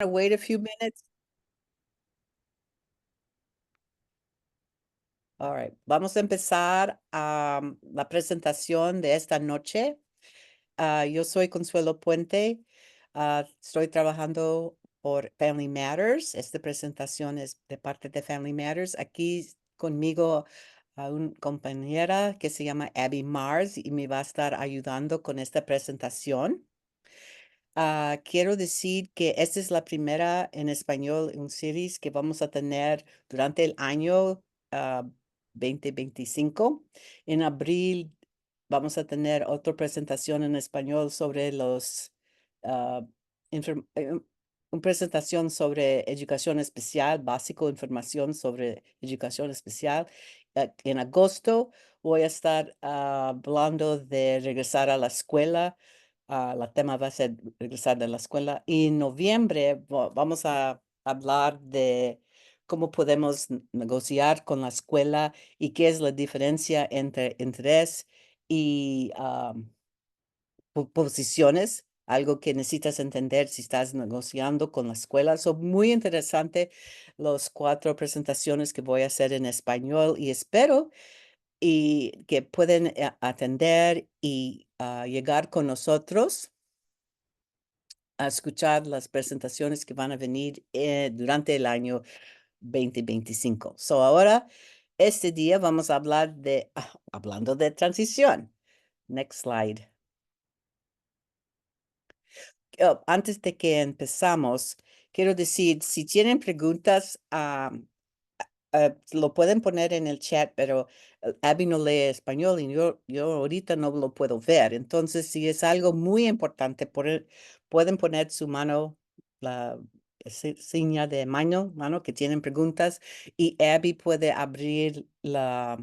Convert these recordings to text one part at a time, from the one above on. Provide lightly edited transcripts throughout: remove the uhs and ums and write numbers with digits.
Wait a few minutes. All right. Vamos a empezar la presentación de esta noche. Yo soy Consuelo Puente. Estoy trabajando por Family Matters. Esta presentación es de parte de Family Matters. Aquí conmigo a una compañera que se llama Abby Mars y me va a estar ayudando con esta presentación. Quiero decir que esta es la primera en español, un series que vamos a tener durante el año 2025. En abril vamos a tener otra presentación en español sobre ah, una presentación sobre educación especial, básico, información sobre educación especial. En agosto voy a estar hablando de regresar a la escuela. La tema va a ser regresar de la escuela. Y en noviembre vamos a hablar de cómo podemos negociar con la escuela y qué es la diferencia entre interés y posiciones, algo que necesitas entender si estás negociando con la escuela. Son muy interesantes las 4 presentaciones que voy a hacer en español y espero y que pueden atender y llegar con nosotros a escuchar las presentaciones que van a venir durante el año 2025. So ahora, este día vamos a hablar hablando de transición. Next slide. Antes de que empezamos, quiero decir, si tienen preguntas, lo pueden poner en el chat, pero Abby no lee español y yo ahorita no lo puedo ver. Entonces, si es algo muy importante, pueden poner su mano, la seña de mano que tienen preguntas, y Abby puede abrir la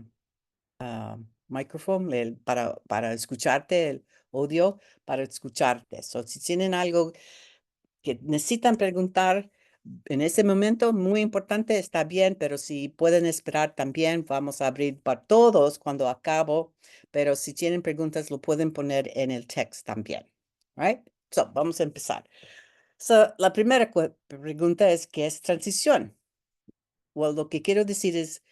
micrófono para escucharte, el audio, para escucharte. So, si tienen algo que necesitan preguntar en ese momento, muy importante, está bien, pero si pueden esperar también, vamos a abrir para todos cuando acabo, pero si tienen preguntas, lo pueden poner en el text también. Right? So, vamos a empezar. So, la primera pregunta es, ¿qué es transición? Well, lo que quiero decir es,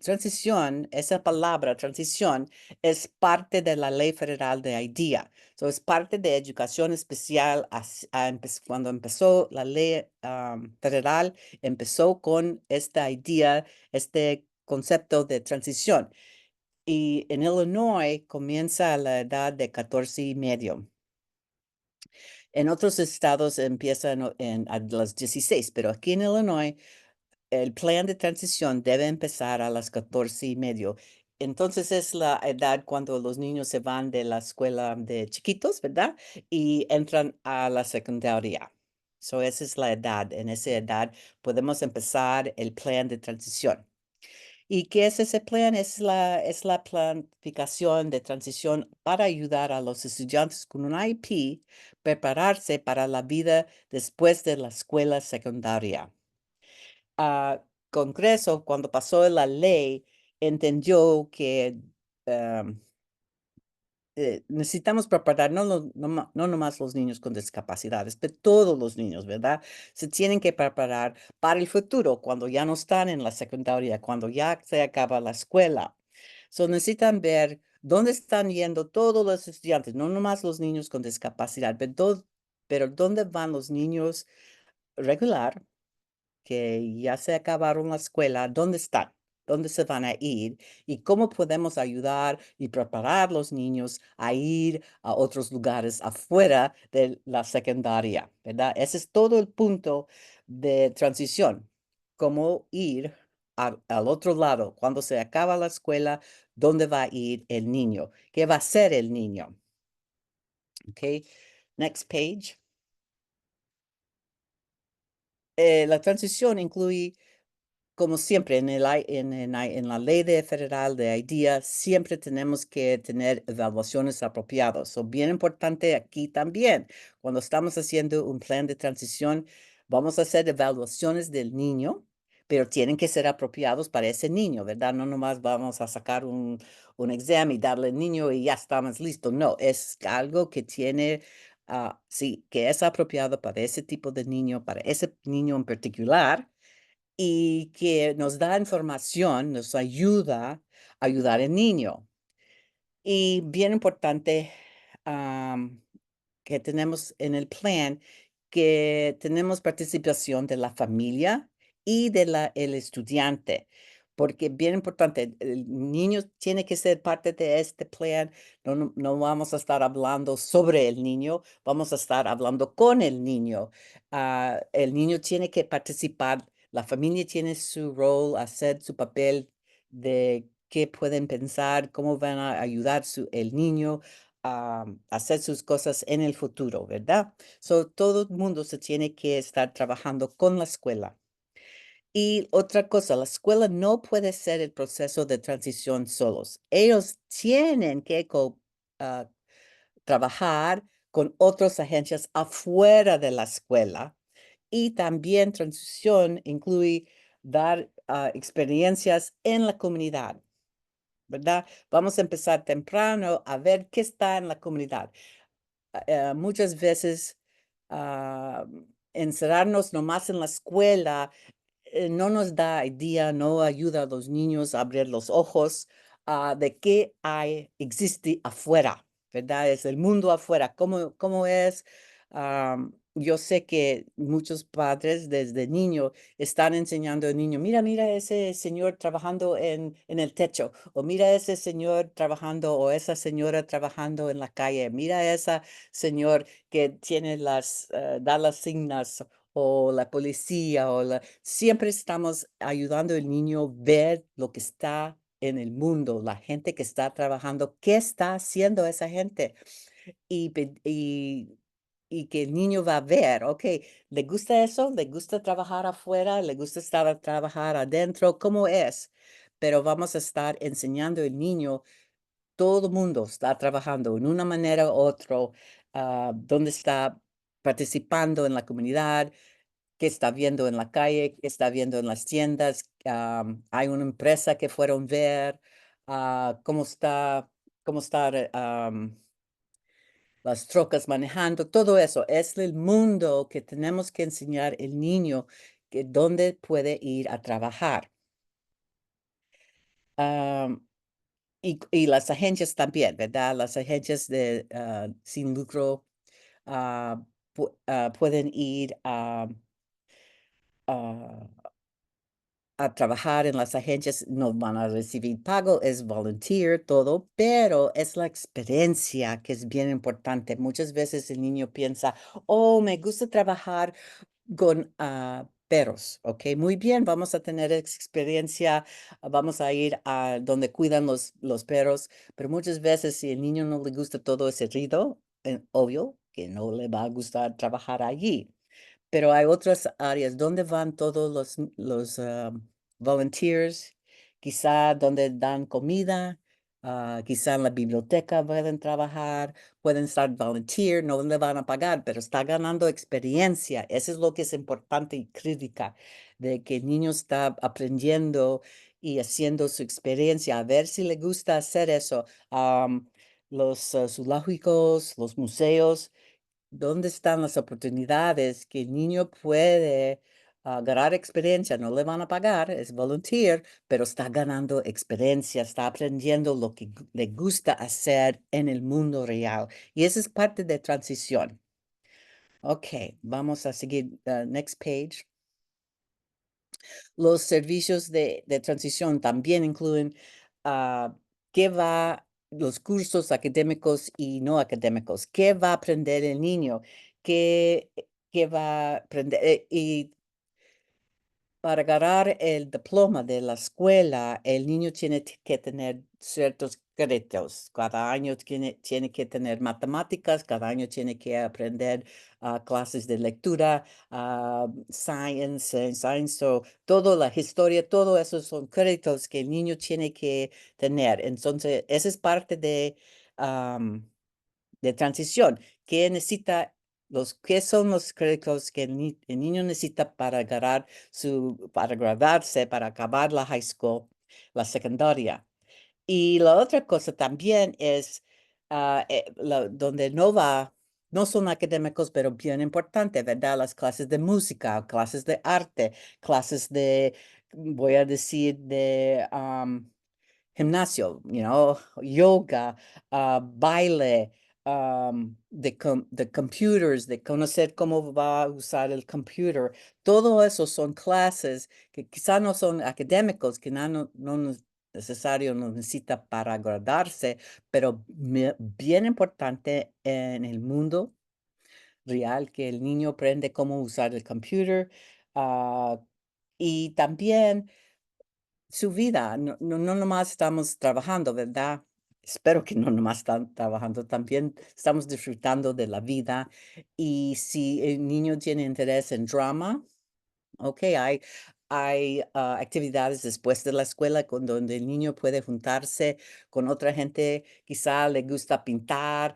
transición, esa palabra transición, es parte de la Ley Federal de IDEA. So, es parte de educación especial. Cuando empezó la ley federal, empezó con esta idea, este concepto de transición. Y en Illinois comienza a la edad de 14 y medio. En otros estados empieza a los 16, pero aquí en Illinois el plan de transición debe empezar a las 14 y medio. Entonces es la edad cuando los niños se van de la escuela de chiquitos, ¿verdad? Y entran a la secundaria. So esa es la edad. En esa edad podemos empezar el plan de transición. ¿Y qué es ese plan? Es la planificación de transición para ayudar a los estudiantes con un IEP prepararse para la vida después de la escuela secundaria. Congreso, cuando pasó la ley, entendió que em, necesitamos preparar no nomás los niños con discapacidades, pero todos los niños, ¿verdad? Se tienen que preparar para el futuro, cuando ya no están en la secundaria, cuando ya se acaba la escuela. So, necesitan ver dónde están yendo todos los estudiantes, no nomás los niños con discapacidad, pero dónde van los niños regular que ya se acabaron la escuela, ¿dónde están? ¿Dónde se van a ir? ¿Y cómo podemos ayudar y preparar a los niños a ir a otros lugares afuera de la secundaria, ¿verdad? Ese es todo el punto de transición. Cómo ir al otro lado. Cuando se acaba la escuela, ¿dónde va a ir el niño? ¿Qué va a hacer el niño? Okay. Next page. La transición incluye, como siempre, en la ley federal de IDEA, siempre tenemos que tener evaluaciones apropiadas. So, bien importante aquí también, cuando estamos haciendo un plan de transición, vamos a hacer evaluaciones del niño, pero tienen que ser apropiados para ese niño, ¿verdad? No nomás vamos a sacar un examen y darle al niño y ya estamos listos. No, es algo que tiene sí, que es apropiado para ese tipo de niño, para ese niño en particular, y que nos da información, nos ayuda a ayudar al niño. Y bien importante, que tenemos en el plan, que tenemos participación de la familia y de el estudiante, porque bien importante, el niño tiene que ser parte de este plan. No vamos a estar hablando sobre el niño, vamos a estar hablando con el niño. El niño tiene que participar, la familia tiene su rol, hacer su papel de qué pueden pensar, cómo van a ayudar el niño a hacer sus cosas en el futuro, ¿verdad? Todo el mundo se tiene que estar trabajando con la escuela. Y otra cosa, la escuela no puede ser el proceso de transición solos. Ellos tienen que trabajar con otras agencias afuera de la escuela. Y también transición incluye dar experiencias en la comunidad, ¿verdad? Vamos a empezar temprano a ver qué está en la comunidad. Muchas veces ah, encerrarnos nomás en la escuela no nos da idea, no ayuda a los niños a abrir los ojos de qué existe afuera, ¿verdad? Es el mundo afuera, cómo es. Yo sé que muchos padres desde niño están enseñando al niño, mira ese señor trabajando en el techo, o mira ese señor trabajando, o esa señora trabajando en la calle, mira esa señor que tiene da las signas, o la policía, siempre estamos ayudando al niño a ver lo que está en el mundo, la gente que está trabajando, qué está haciendo esa gente. Y, y que el niño va a ver, ok, ¿le gusta eso? ¿Le gusta trabajar afuera? ¿Le gusta estar a trabajar adentro? ¿Cómo es? Pero vamos a estar enseñando al niño, todo el mundo está trabajando en una manera u otra, donde está participando en la comunidad, qué está viendo en la calle, qué está viendo en las tiendas. Hay una empresa que fueron a ver cómo está las trocas manejando, todo eso. Es el mundo que tenemos que enseñar el niño que dónde puede ir a trabajar. Am, y las agencias también, ¿verdad? Las agencias sin lucro pueden ir a trabajar en las agencias, no van a recibir pago, es volunteer, todo, pero es la experiencia que es bien importante. Muchas veces el niño piensa, oh, me gusta trabajar con perros, ¿ok? Muy bien, vamos a tener experiencia, vamos a ir a donde cuidan los perros, pero muchas veces si el niño no le gusta todo ese ruido, obvio que no le va a gustar trabajar allí. Pero hay otras áreas donde van todos los volunteers, quizá donde dan comida, quizá en la biblioteca pueden trabajar, pueden estar volunteer, no le van a pagar, pero está ganando experiencia. Eso es lo que es importante y crítica, de que el niño está aprendiendo y haciendo su experiencia, a ver si le gusta hacer eso. Los zoológicos, los museos. ¿Dónde están las oportunidades que el niño puede ganar experiencia? No le van a pagar, es volunteer, pero está ganando experiencia, está aprendiendo lo que le gusta hacer en el mundo real. Y esa es parte de transición. Ok, vamos a seguir. Next page. Los servicios de transición también incluyen ah, qué va, los cursos académicos y no académicos, qué va a aprender el niño, qué, qué va a aprender. Y para ganar el diploma de la escuela, el niño tiene que tener ciertos créditos. Cada año tiene que tener matemáticas, cada año tiene que aprender clases de lectura, science, toda la historia, todo eso son créditos que el niño tiene que tener. Entonces, esa es parte de transición. ¿Qué son los créditos que el niño necesita para para graduarse, para acabar la high school, la secundaria? Y la otra cosa también es donde no va. no son académicos, pero bien importantes, ¿verdad? Las clases de música, clases de arte, clases de, voy a decir, de gimnasio, yoga, baile, de computers, de conocer cómo va a usar el computer. Todo eso son clases que quizá no son académicos, que no necesario, no necesita para graduarse, pero bien importante en el mundo real que el niño aprende cómo usar el computer, ah, y también su vida. No nomás estamos trabajando, ¿verdad? Espero que no nomás están trabajando, también estamos disfrutando de la vida. Y si el niño tiene interés en drama, ok, hay actividades después de la escuela con donde el niño puede juntarse con otra gente, quizá le gusta pintar,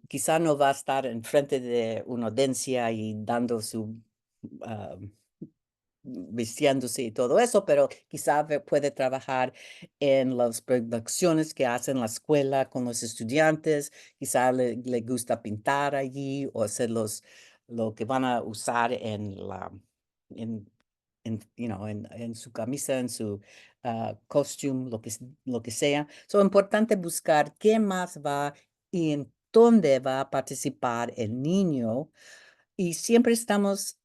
quizá no va a estar enfrente de una audiencia y dando su, ah, vistiéndose y todo eso, pero quizá puede trabajar en las producciones que hacen la escuela con los estudiantes, quizá le gusta pintar allí o hacer lo que van a usar en, en su camisa, en su costume, lo que sea. Es importante buscar qué más va y en dónde va a participar el niño y siempre estamos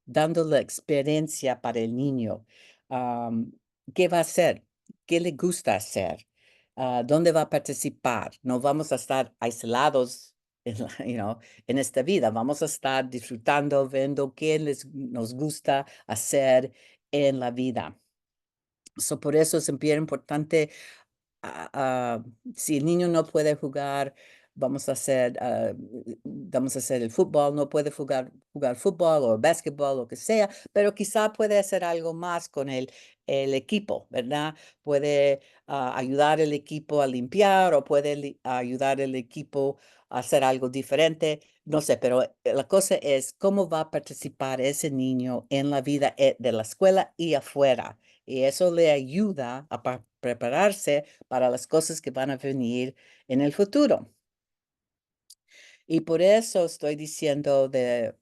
dando la experiencia para el niño. Am, ¿Qué va a hacer? ¿Qué le gusta hacer? ¿Dónde va a participar? No vamos a estar aislados en esta vida. Vamos a estar disfrutando, viendo qué nos gusta hacer en la vida. Por eso es bien importante ah, ah, si el niño no puede jugar, vamos a hacer el fútbol, no puede jugar fútbol o básquetbol, lo que sea, pero quizá puede hacer algo más con el equipo, ¿verdad? Puede ayudar el equipo a limpiar o puede ayudar el equipo a hacer algo diferente. No sé, pero la cosa es cómo va a participar ese niño en la vida de la escuela y afuera. Y eso le ayuda a prepararse para las cosas que van a venir en el futuro. Y por eso estoy diciendo de,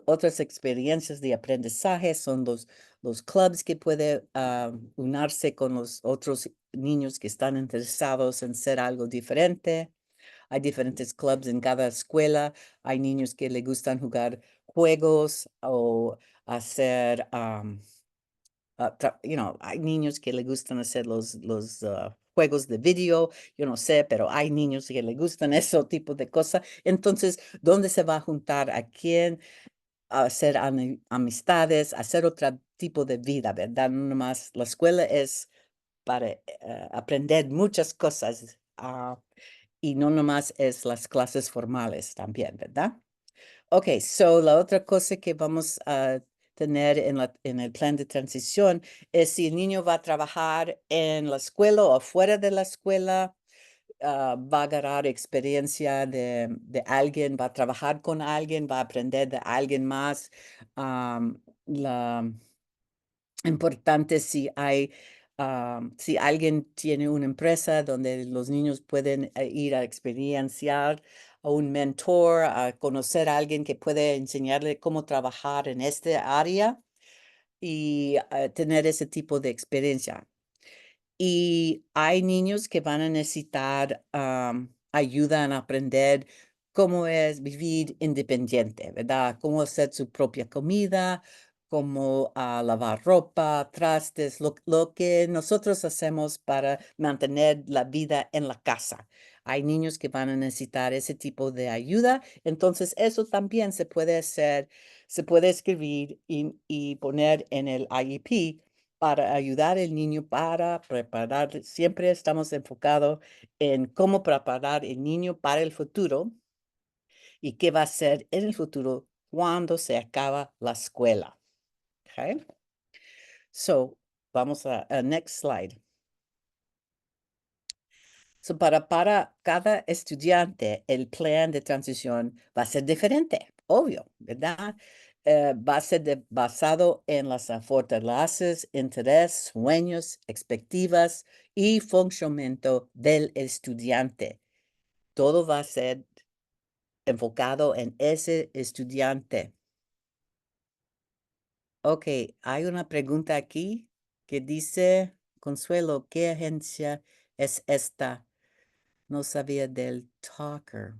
otras experiencias de aprendizaje son los clubs que puede unirse con los otros niños que están interesados en ser algo diferente. Hay diferentes clubs en cada escuela. Hay niños que le gustan jugar juegos o hacer hay niños que le gustan hacer los juegos de video, yo no sé, pero hay niños que le gustan ese tipo de cosas. Entonces, ¿dónde se va a juntar? ¿A quién? A hacer amistades, a hacer otro tipo de vida, ¿verdad? No nomás, la escuela es para aprender muchas cosas, y no nomás es las clases formales también, ¿verdad? Ok, so la otra cosa que vamos a tener en el plan de transición es si el niño va a trabajar en la escuela o fuera de la escuela, va a agarrar experiencia de alguien, va a trabajar con alguien, va a aprender de alguien más. La importante si alguien tiene una empresa donde los niños pueden ir a experienciar a un mentor, a conocer a alguien que puede enseñarle cómo trabajar en este área y tener ese tipo de experiencia. Y hay niños que van a necesitar ayuda en aprender cómo es vivir independiente, ¿verdad? Cómo hacer su propia comida, cómo lavar ropa, trastes, lo que nosotros hacemos para mantener la vida en la casa. Hay niños que van a necesitar ese tipo de ayuda, entonces eso también se puede hacer, se puede escribir y poner en el IEP para ayudar al niño para preparar. Siempre estamos enfocados en cómo preparar el niño para el futuro y qué va a ser en el futuro cuando se acaba la escuela. Okay. So, vamos a next slide. So, para cada estudiante, el plan de transición va a ser diferente, obvio, ¿verdad? Va a ser basado en las fortalezas, intereses, sueños, expectativas y funcionamiento del estudiante. Todo va a ser enfocado en ese estudiante. Ok, hay una pregunta aquí que dice, Consuelo, ¿qué agencia es esta? No sabía del Talker.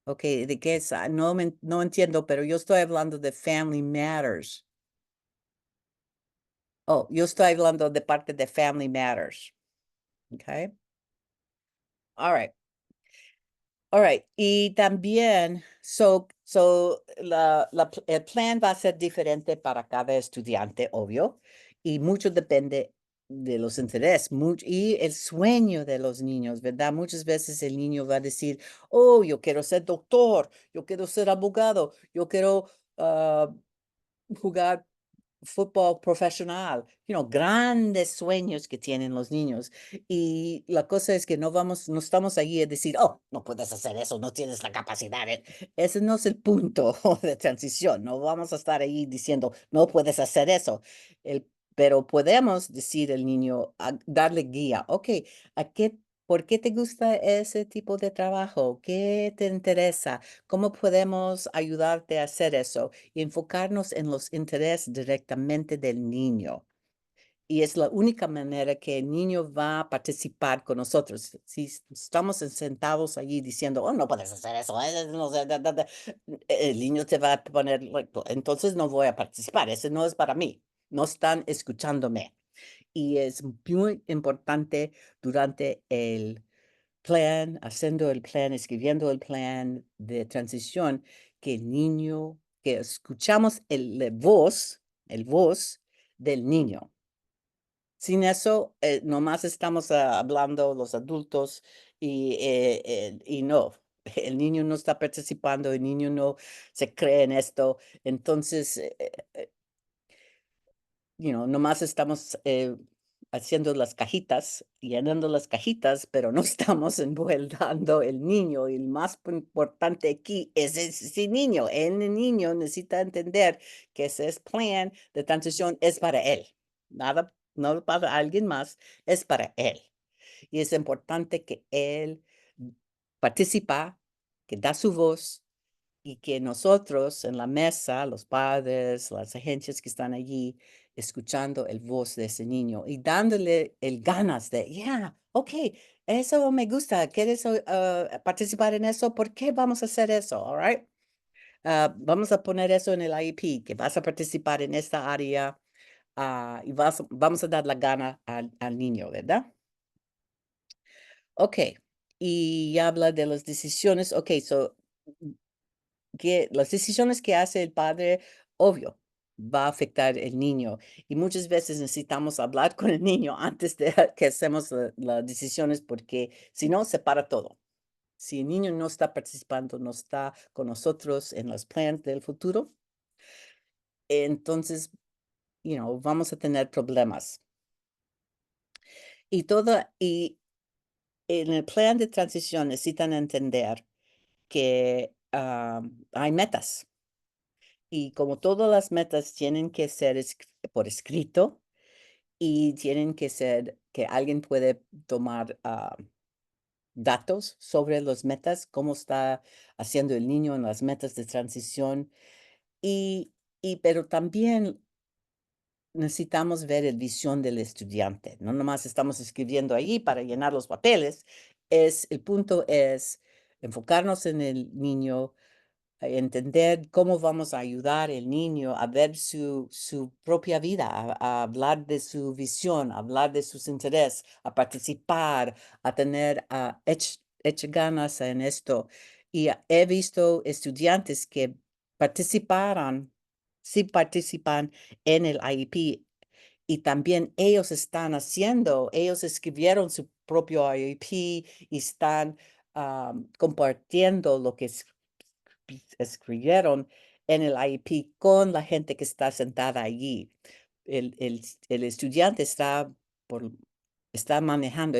Ok, ¿de qué es? No, no entiendo, pero yo estoy hablando de Family Matters. Oh, yo estoy hablando de parte de Family Matters. Okay. All right. All right. Y también, el plan va a ser diferente para cada estudiante, obvio, y mucho depende de los intereses y el sueño de los niños, ¿verdad? Muchas veces el niño va a decir, oh, yo quiero ser doctor, yo quiero ser abogado, yo quiero jugar fútbol profesional, grandes sueños que tienen los niños. Y la cosa es que no estamos ahí a decir, oh, no puedes hacer eso, no tienes la capacidad. Ese no es el punto de transición. No vamos a estar ahí diciendo, no puedes hacer eso. Pero podemos decir al niño, darle guía, ok, ¿a qué? ¿Por qué te gusta ese tipo de trabajo? ¿Qué te interesa? ¿Cómo podemos ayudarte a hacer eso? Y enfocarnos en los intereses directamente del niño. Y es la única manera que el niño va a participar con nosotros. Si estamos sentados allí diciendo, oh, no puedes hacer eso, no sé, el niño te va a poner, like, entonces no voy a participar, ese no es para mí, no están escuchándome. Y es muy importante durante el plan, haciendo el plan, escribiendo el plan de transición, que el niño, que escuchamos el voz del niño. Sin eso, nomás estamos hablando los adultos y no, el niño no está participando, el niño no se cree en esto. Entonces, nomás estamos haciendo las cajitas, llenando las cajitas, pero no estamos envueltando el niño. Y el más importante aquí es ese niño. El niño necesita entender que ese plan de transición es para él. Nada, no para alguien más, es para él. Y es importante que él participa, que da su voz y que nosotros en la mesa, los padres, las agencias que están allí, escuchando el voz de ese niño y dándole el ganas de, yeah, ok, eso me gusta, ¿quieres participar en eso? ¿Por qué vamos a hacer eso? All right. Vamos a poner eso en el IEP, que vas a participar en esta área y vamos a dar la gana al niño, ¿verdad? Ok, y habla de las decisiones. Ok, que las decisiones que hace el padre, obvio, va a afectar el niño. Y muchas veces necesitamos hablar con el niño antes de que hacemos las decisiones, porque si no, se para todo. Si el niño no está participando, no está con nosotros en los planes del futuro, entonces, vamos a tener problemas. Y en el plan de transición necesitan entender que hay metas. Y como todas las metas tienen que ser por escrito y tienen que ser que alguien puede tomar datos sobre las metas, cómo está haciendo el niño en las metas de transición. Y, pero también necesitamos ver el visión del estudiante. No nomás estamos escribiendo ahí para llenar los papeles. El punto es enfocarnos en el niño, entender cómo vamos a ayudar al niño a ver su propia vida, a hablar de su visión, a hablar de sus intereses, a participar, a tener ganas en esto. Y he visto estudiantes que participaron, sí participan en el IEP y también ellos escribieron su propio IEP y están compartiendo lo que escribieron en el IEP con la gente que está sentada allí. El estudiante por, está manejando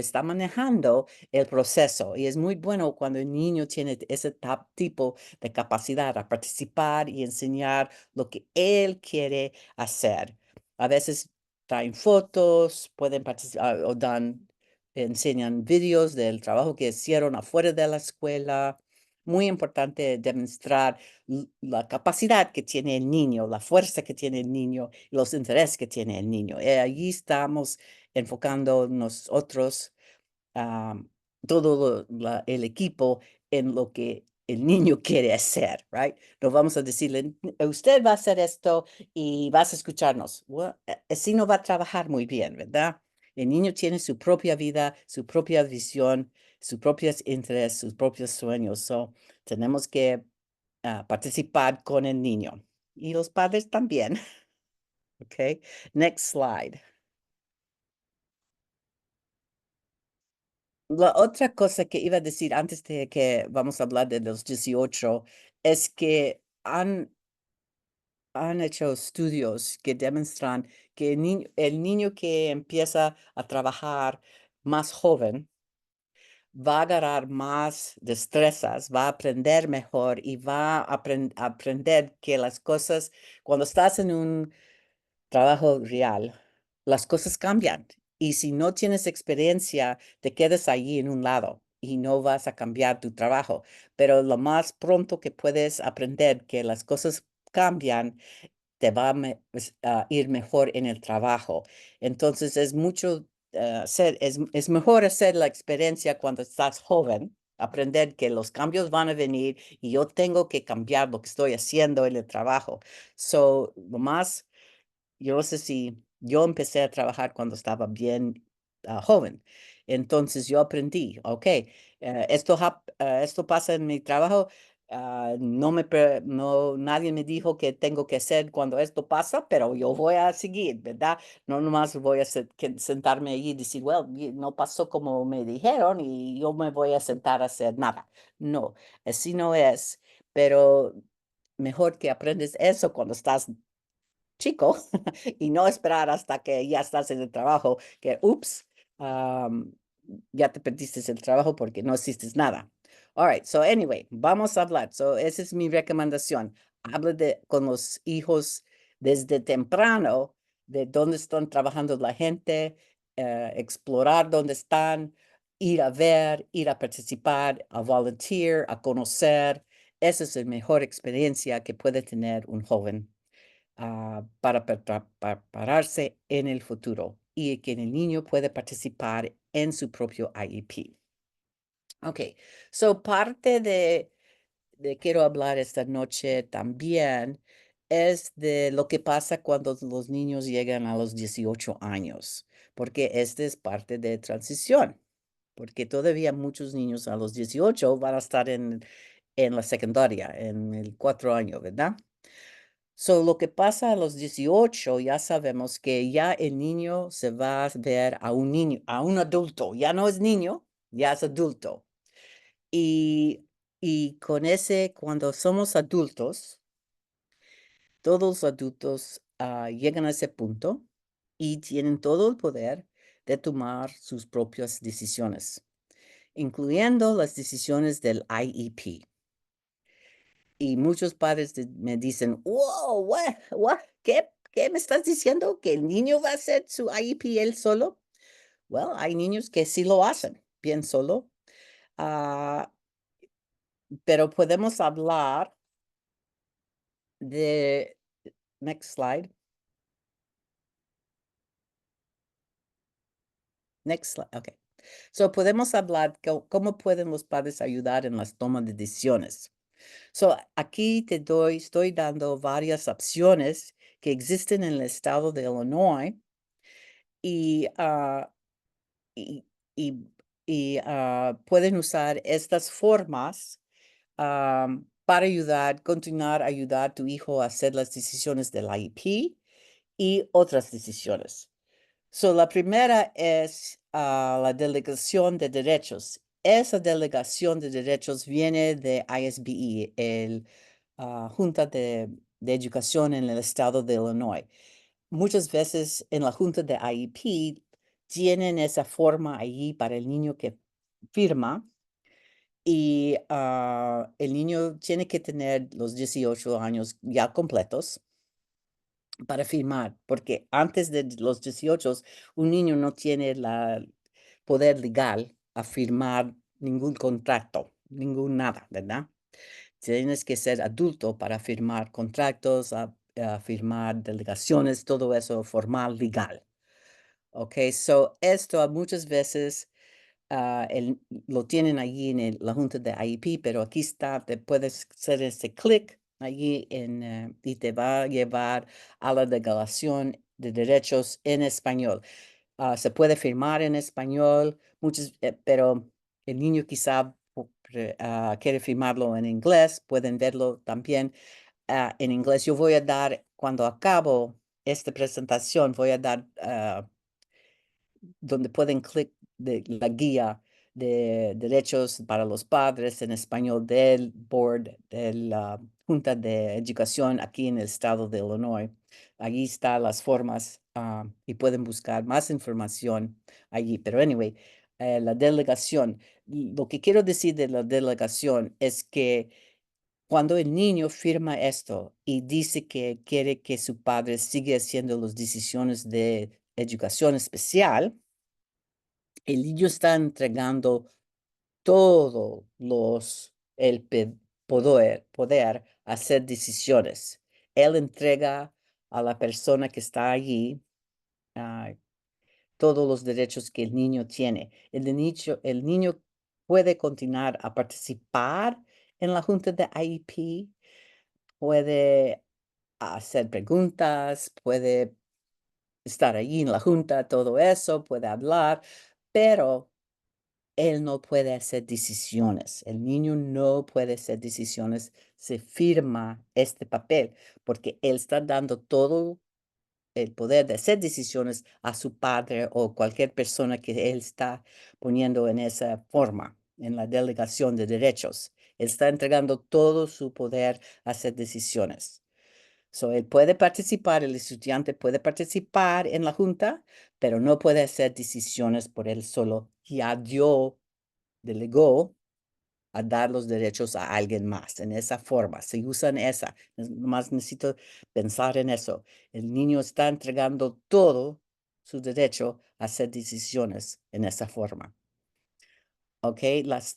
el proceso y es muy bueno cuando el niño tiene ese tipo de capacidad a participar y enseñar lo que él quiere hacer. A veces traen fotos, pueden participar o enseñan videos del trabajo que hicieron afuera de la escuela. muy importante demostrar la capacidad que tiene el niño, la fuerza que tiene el niño, los intereses que tiene el niño. Allí estamos enfocando nosotros, todo el equipo en lo que el niño quiere hacer, right? No vamos a decirle, usted va a hacer esto y vas a escucharnos. Well, así no va a trabajar muy bien, ¿verdad? El niño tiene su propia vida, su propia visión, sus propios intereses, sus propios sueños. So, tenemos que participar con el niño. Y los padres también. Okay. Next slide. La otra cosa que iba a decir antes de que vamos a hablar de los 18 es que han hecho estudios que demuestran que el niño que empieza a trabajar más joven va a agarrar más destrezas, va a aprender mejor y va a aprender que las cosas, cuando estás en un trabajo real, las cosas cambian. Y si no tienes experiencia, te quedas allí en un lado y no vas a cambiar tu trabajo. Pero lo más pronto que puedes aprender que las cosas cambian, te va a ir mejor en el trabajo. Entonces es mucho, es mejor hacer la experiencia cuando estás joven, aprender que los cambios van a venir y yo tengo que cambiar lo que estoy haciendo en el trabajo. So, lo más yo no sé si yo empecé a trabajar cuando estaba bien joven. Entonces yo aprendí, ok, esto pasa en mi trabajo. No, nadie me dijo que tengo que hacer cuando esto pasa, pero yo voy a seguir, ¿verdad? No nomás voy a sentarme allí y decir, well, no pasó como me dijeron y yo me voy a sentar a hacer nada. No, así no es, pero mejor que aprendes eso cuando estás chico y no esperar hasta que ya estás en el trabajo, que ups, am, ya te perdiste el trabajo porque no hiciste nada. All right, so anyway, vamos a hablar. So, esa es mi recomendación. Habla con los hijos desde temprano de dónde están trabajando la gente, explorar dónde están, ir a ver, ir a participar, a volunteer, a conocer. Esa es la mejor experiencia que puede tener un joven para prepararse en el futuro y que el niño puede participar en su propio IEP. Ok, so parte de quiero hablar esta noche también es de lo que pasa cuando los niños llegan a los 18 años, porque este es parte de transición, porque todavía muchos niños a los 18 van a estar en la secundaria, en el 4 años, ¿verdad? So, lo que pasa a los 18, ya sabemos que ya el niño se va a ver a un niño, a un adulto. Ya no es niño, ya es adulto. Y, y con ese, cuando somos adultos, todos los adultos llegan a ese punto y tienen todo el poder de tomar sus propias decisiones, incluyendo las decisiones del IEP. Y muchos padres me dicen, wow, ¿qué me estás diciendo? ¿Que el niño va a hacer su IEP él solo? Well, hay niños que sí lo hacen bien solo, ah, pero podemos hablar de, next slide, next slide, ok. So, podemos hablar cómo pueden los padres ayudar en las tomas de decisiones. So, aquí estoy dando varias opciones que existen en el estado de Illinois y, y, y- pueden usar estas formas para continuar a ayudar a tu hijo a hacer las decisiones del IEP y otras decisiones. So, la primera es la delegación de derechos. Esa delegación de derechos viene de ISBE, el Junta de Educación en el estado de Illinois. Muchas veces en la Junta de IEP tienen esa forma allí para el niño que firma y el niño tiene que tener los 18 años ya completos para firmar, porque antes de los 18 un niño no tiene el poder legal a firmar ningún contrato, ningún nada, ¿verdad? Tienes que ser adulto para firmar contratos, a firmar delegaciones, todo eso formal, legal. Ok, so esto muchas veces lo tienen allí en la junta de IEP, pero aquí está, te puedes hacer ese clic allí y te va a llevar a la declaración de derechos en español. Se puede firmar en español, pero el niño quizá quiere firmarlo en inglés, pueden verlo también en inglés. Yo voy a dar, cuando acabo esta presentación, voy a dar donde pueden clic de la guía de derechos para los padres en español del board de la Junta de Educación aquí en el estado de Illinois. Allí están las formas y pueden buscar más información allí. Pero anyway, la delegación. Lo que quiero decir de la delegación es que cuando el niño firma esto y dice que quiere que su padre siga haciendo las decisiones de educación especial, el niño está entregando todo el poder hacer decisiones. Él entrega a la persona que está allí ah, todos los derechos que el niño tiene. El niño puede continuar a participar en la junta de IEP, puede hacer preguntas, puede estar allí en la junta, todo eso, puede hablar, pero él no puede hacer decisiones. El niño no puede hacer decisiones. Se firma este papel porque él está dando todo el poder de hacer decisiones a su padre o cualquier persona que él está poniendo en esa forma, en la delegación de derechos. Él está entregando todo su poder a hacer decisiones. So, él puede participar, el estudiante puede participar en la junta, pero no puede hacer decisiones por él solo. Ya delegó a dar los derechos a alguien más en esa forma. Se usan esa. Nomás necesito pensar en eso. El niño está entregando todo su derecho a hacer decisiones en esa forma. ¿Ok?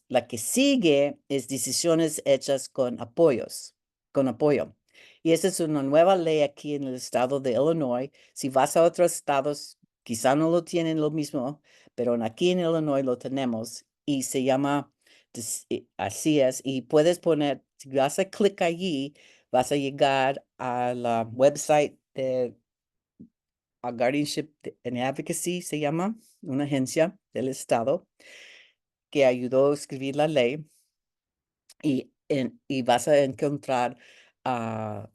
La que sigue es decisiones hechas con apoyo. Y esa es una nueva ley aquí en el estado de Illinois. Si vas a otros estados, quizá no lo tienen lo mismo, pero aquí en Illinois lo tenemos y se llama, así es, y puedes poner, si vas a clic allí, vas a llegar a la website de Guardianship and Advocacy, se llama, una agencia del estado que ayudó a escribir la ley y vas a encontrar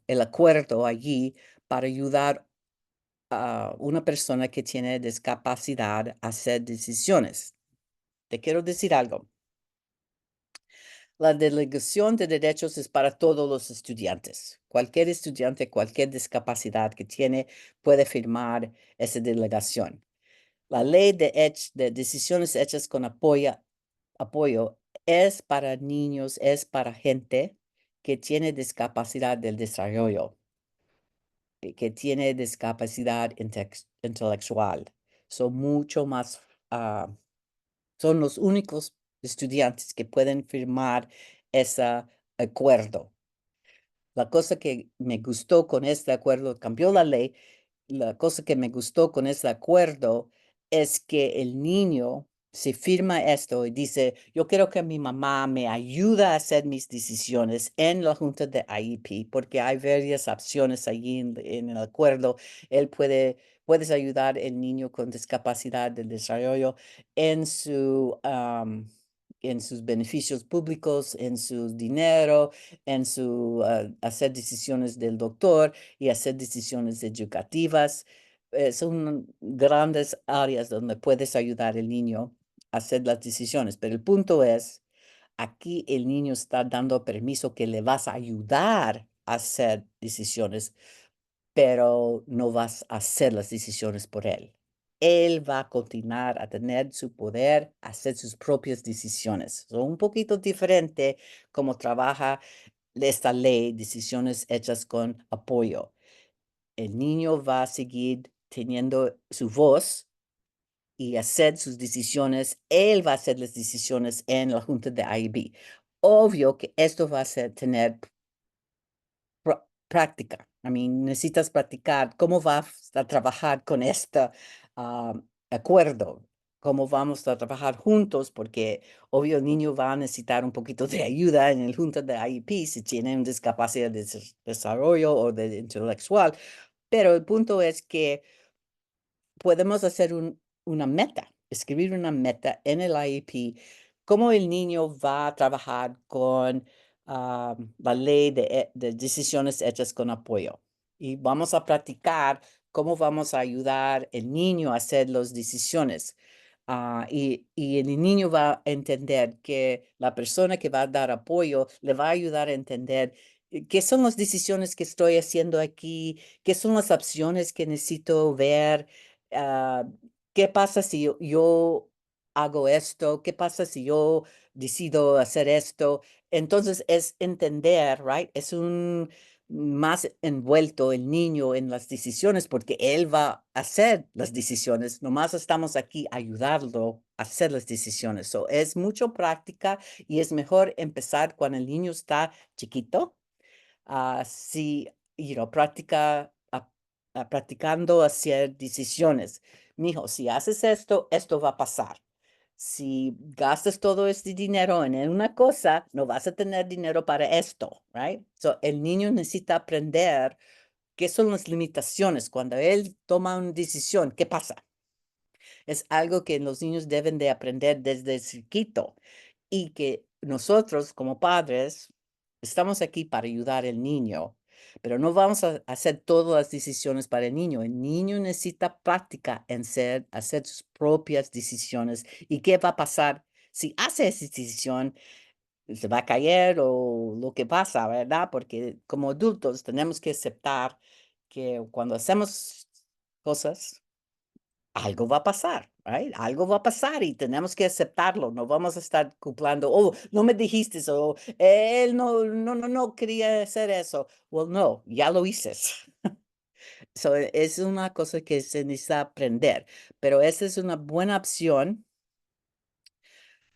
el acuerdo allí para ayudar a una persona que tiene discapacidad a hacer decisiones. Te quiero decir algo. La delegación de derechos es para todos los estudiantes. Cualquier estudiante, cualquier discapacidad que tiene puede firmar esa delegación. La ley de decisiones hechas con apoyo es para niños, es para gente que tiene discapacidad del desarrollo, que tiene discapacidad intelectual. Son mucho más, son los únicos estudiantes que pueden firmar ese acuerdo. La cosa que me gustó con este acuerdo, cambió la ley. La cosa que me gustó con ese acuerdo es que el niño se firma esto y dice, yo quiero que mi mamá me ayude a hacer mis decisiones en la junta de IEP, porque hay varias opciones allí en el acuerdo. Él puedes ayudar al niño con discapacidad del desarrollo en en sus beneficios públicos, en su dinero, en su hacer decisiones del doctor y hacer decisiones educativas. Son grandes áreas donde puedes ayudar al niño a hacer las decisiones, pero el punto es, aquí el niño está dando permiso que le vas a ayudar a hacer decisiones, pero no vas a hacer las decisiones por él. Él va a continuar a tener su poder, a hacer sus propias decisiones. Son un poquito diferente cómo trabaja esta ley, decisiones hechas con apoyo. El niño va a seguir teniendo su voz y hacer sus decisiones. Él va a hacer las decisiones en la junta de IEP. obvio que esto va a tener práctica. Necesitas practicar cómo vas a trabajar con este acuerdo, cómo vamos a trabajar juntos, porque obvio el niño va a necesitar un poquito de ayuda en el junta de IEP si tiene una discapacidad de desarrollo o de intelectual, pero el punto es que podemos hacer una meta, escribir una meta en el IEP, cómo el niño va a trabajar con la ley de decisiones hechas con apoyo. Y vamos a practicar cómo vamos a ayudar el niño a hacer las decisiones. Y el niño va a entender que la persona que va a dar apoyo le va a ayudar a entender qué son las decisiones que estoy haciendo aquí, qué son las opciones que necesito ver, ah, ¿qué pasa si yo hago esto? ¿Qué pasa si yo decido hacer esto? Entonces es entender, right? Es un más envuelto el niño en las decisiones porque él va a hacer las decisiones. Nomás estamos aquí ayudarlo a hacer las decisiones. So, es mucho práctica y es mejor empezar cuando el niño está chiquito. Sí, practicando hacer decisiones. Mijo, si haces esto, esto va a pasar. Si gastas todo este dinero en una cosa, no vas a tener dinero para esto, right? So, el niño necesita aprender qué son las limitaciones. Cuando él toma una decisión, ¿qué pasa? Es algo que los niños deben de aprender desde chiquito y que nosotros como padres estamos aquí para ayudar al niño, pero no vamos a hacer todas las decisiones para el niño. El niño necesita práctica en hacer sus propias decisiones. ¿Y qué va a pasar si hace esa decisión? Se va a caer o lo que pasa, ¿verdad? Porque como adultos tenemos que aceptar que cuando hacemos cosas algo va a pasar, right? Algo va a pasar y tenemos que aceptarlo. No vamos a estar cumpliendo, oh, no me dijiste eso, él no quería hacer eso. Well, no, ya lo hice. So, es una cosa que se necesita aprender, pero esa es una buena opción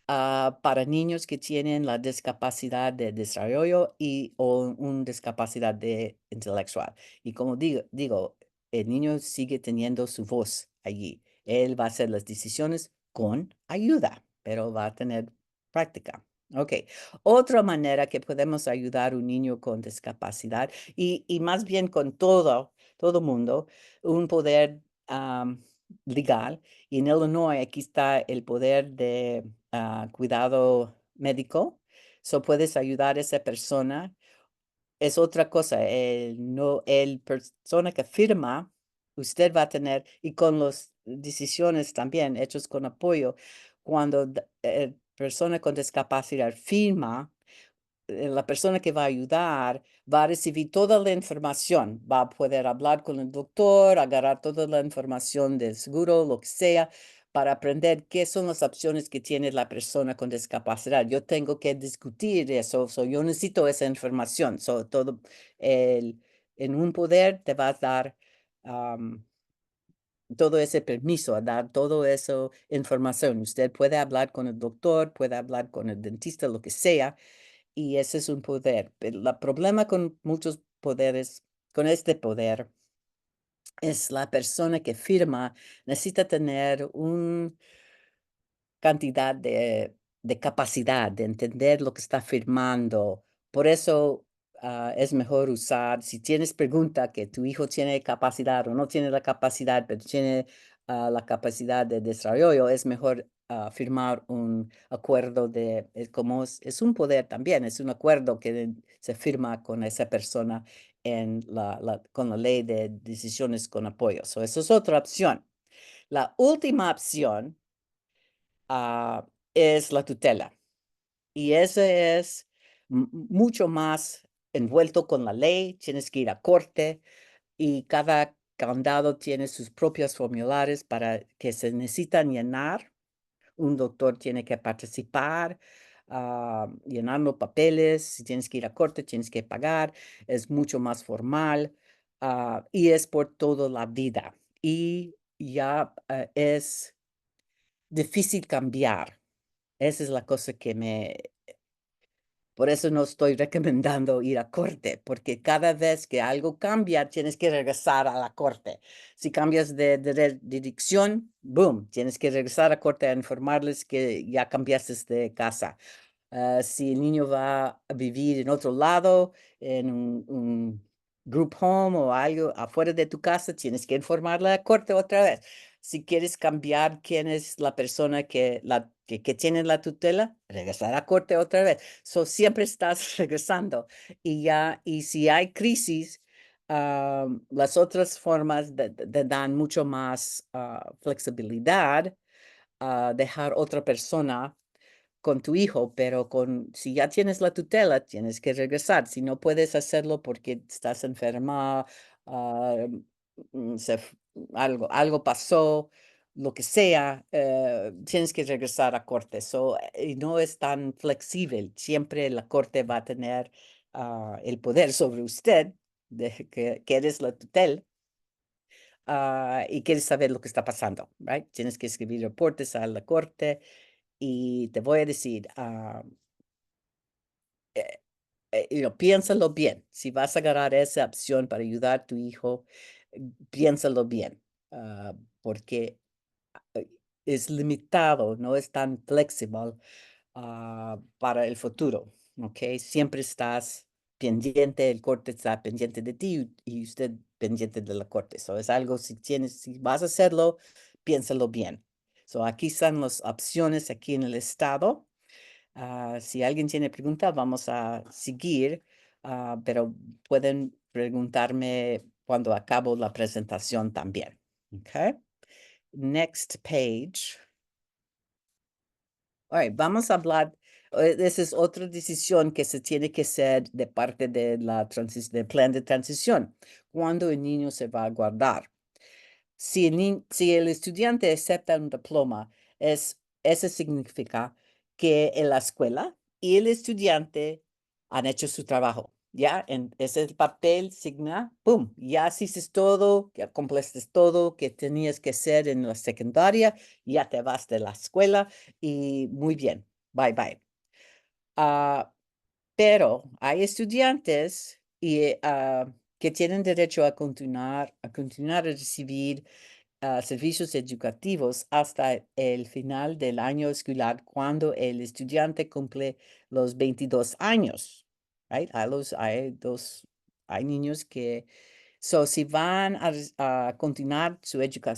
para niños que tienen la discapacidad de desarrollo y o una discapacidad de intelectual. Y como digo, el niño sigue teniendo su voz allí. Él va a hacer las decisiones con ayuda, pero va a tener práctica. Ok, otra manera que podemos ayudar a un niño con discapacidad y más bien con todo mundo, un poder legal. Y en Illinois aquí está el poder de cuidado médico. So puedes ayudar a esa persona. Es otra cosa, no, el persona que firma, usted va a tener, y con las decisiones también hechos con apoyo, cuando persona con discapacidad firma, la persona que va a ayudar va a recibir toda la información, va a poder hablar con el doctor, agarrar toda la información del seguro, lo que sea, para aprender qué son las opciones que tiene la persona con discapacidad. Yo tengo que discutir eso, yo necesito esa información. Todo en un poder te va a dar todo ese permiso, a dar todo eso información. Usted puede hablar con el doctor, puede hablar con el dentista, lo que sea, y ese es un poder. Pero el problema con muchos poderes, con este poder, es la persona que firma necesita tener un cantidad de capacidad de entender lo que está firmando. Por eso es mejor usar, si tienes pregunta que tu hijo tiene capacidad o no tiene la capacidad, pero tiene la capacidad de desarrollo, es mejor firmar un acuerdo como es un poder también, es un acuerdo que se firma con esa persona con la ley de decisiones con apoyo. So, eso es otra opción. La última opción es la tutela. Y ese es mucho más envuelto con la ley, tienes que ir a corte y cada condado tiene sus propios formularios para que se necesitan llenar. Un doctor tiene que participar, llenando papeles, si tienes que ir a corte, tienes que pagar, es mucho más formal y es por toda la vida. Y ya es difícil cambiar. Esa es la cosa que Por eso no estoy recomendando ir a corte, porque cada vez que algo cambia, tienes que regresar a la corte. Si cambias de dirección, boom, tienes que regresar a corte a informarles que ya cambiaste de casa. Si el niño va a vivir en otro lado, en un group home o algo afuera de tu casa, tienes que informarle a la corte otra vez. Si quieres cambiar quién es la persona que tiene la tutela, regresar a corte otra vez. Siempre estás regresando. Y si hay crisis, las otras formas dan mucho más flexibilidad a dejar otra persona con tu hijo, pero si ya tienes la tutela, tienes que regresar. Si no puedes hacerlo porque estás enferma, ah, algo pasó, lo que sea, tienes que regresar a corte. Y no es tan flexible. Siempre la corte va a tener el poder sobre usted, que eres la tutela. Y quieres saber lo que está pasando, right? Tienes que escribir reportes a la corte y te voy a decir, piénsalo bien. Si vas a agarrar esa opción para ayudar a tu hijo, piénsalo bien, porque eh, es limitado, no es tan flexible para el futuro, ¿ok? Siempre estás pendiente, el corte está pendiente de ti y usted pendiente de la corte. So, es algo, si vas a hacerlo, piénsalo bien. So, aquí están las opciones aquí en el estado. Si alguien tiene preguntas, vamos a seguir, pero pueden preguntarme cuando acabo la presentación también. Okay. Next page. All right, vamos a hablar. Esa es otra decisión que se tiene que hacer de parte de del plan de transición. Cuando el niño se va a guardar. Si el estudiante acepta un diploma, eso significa que en la escuela y el estudiante han hecho su trabajo. Ya, ese es el papel, signa, pum, ya hiciste todo, ya completaste todo que tenías que hacer en la secundaria, ya te vas de la escuela y muy bien, bye bye. Ah, pero hay estudiantes que tienen derecho a continuar a recibir servicios educativos hasta el final del año escolar cuando el estudiante cumple los 22 años. Right? Hay niños que, si van a continuar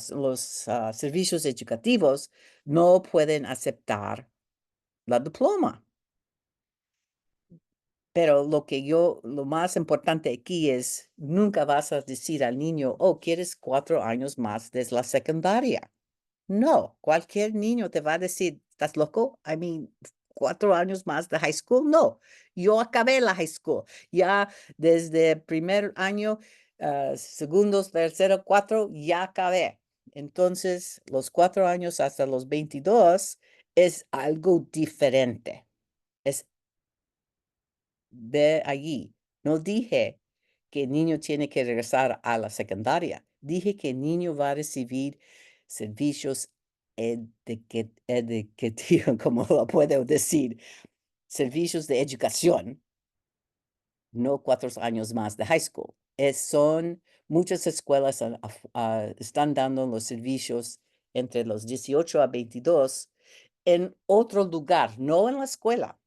los servicios educativos, no pueden aceptar la diploma. Pero lo más importante aquí es, nunca vas a decir al niño, oh, ¿quieres 4 años más desde la secundaria? No, cualquier niño te va a decir, ¿estás loco? 4 años más de high school. No, yo acabé la high school. Ya desde primer año, segundos, tercero, cuatro, ya acabé. Entonces, los 4 años hasta los 22 es algo diferente. Es de allí. No dije que el niño tiene que regresar a la secundaria. Dije que el niño va a recibir servicios educativos, como lo puedo decir, servicios de educación, no 4 años más de high school. Muchas escuelas están dando los servicios entre los 18 a 22 en otro lugar, no en la escuela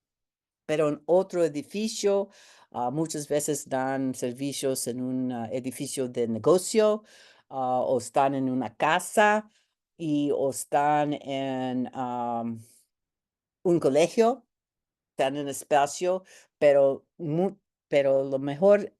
pero en otro edificio. Muchas veces dan servicios en un edificio de negocio, o están en una casa o están en un colegio, están en espacio, pero, pero lo mejor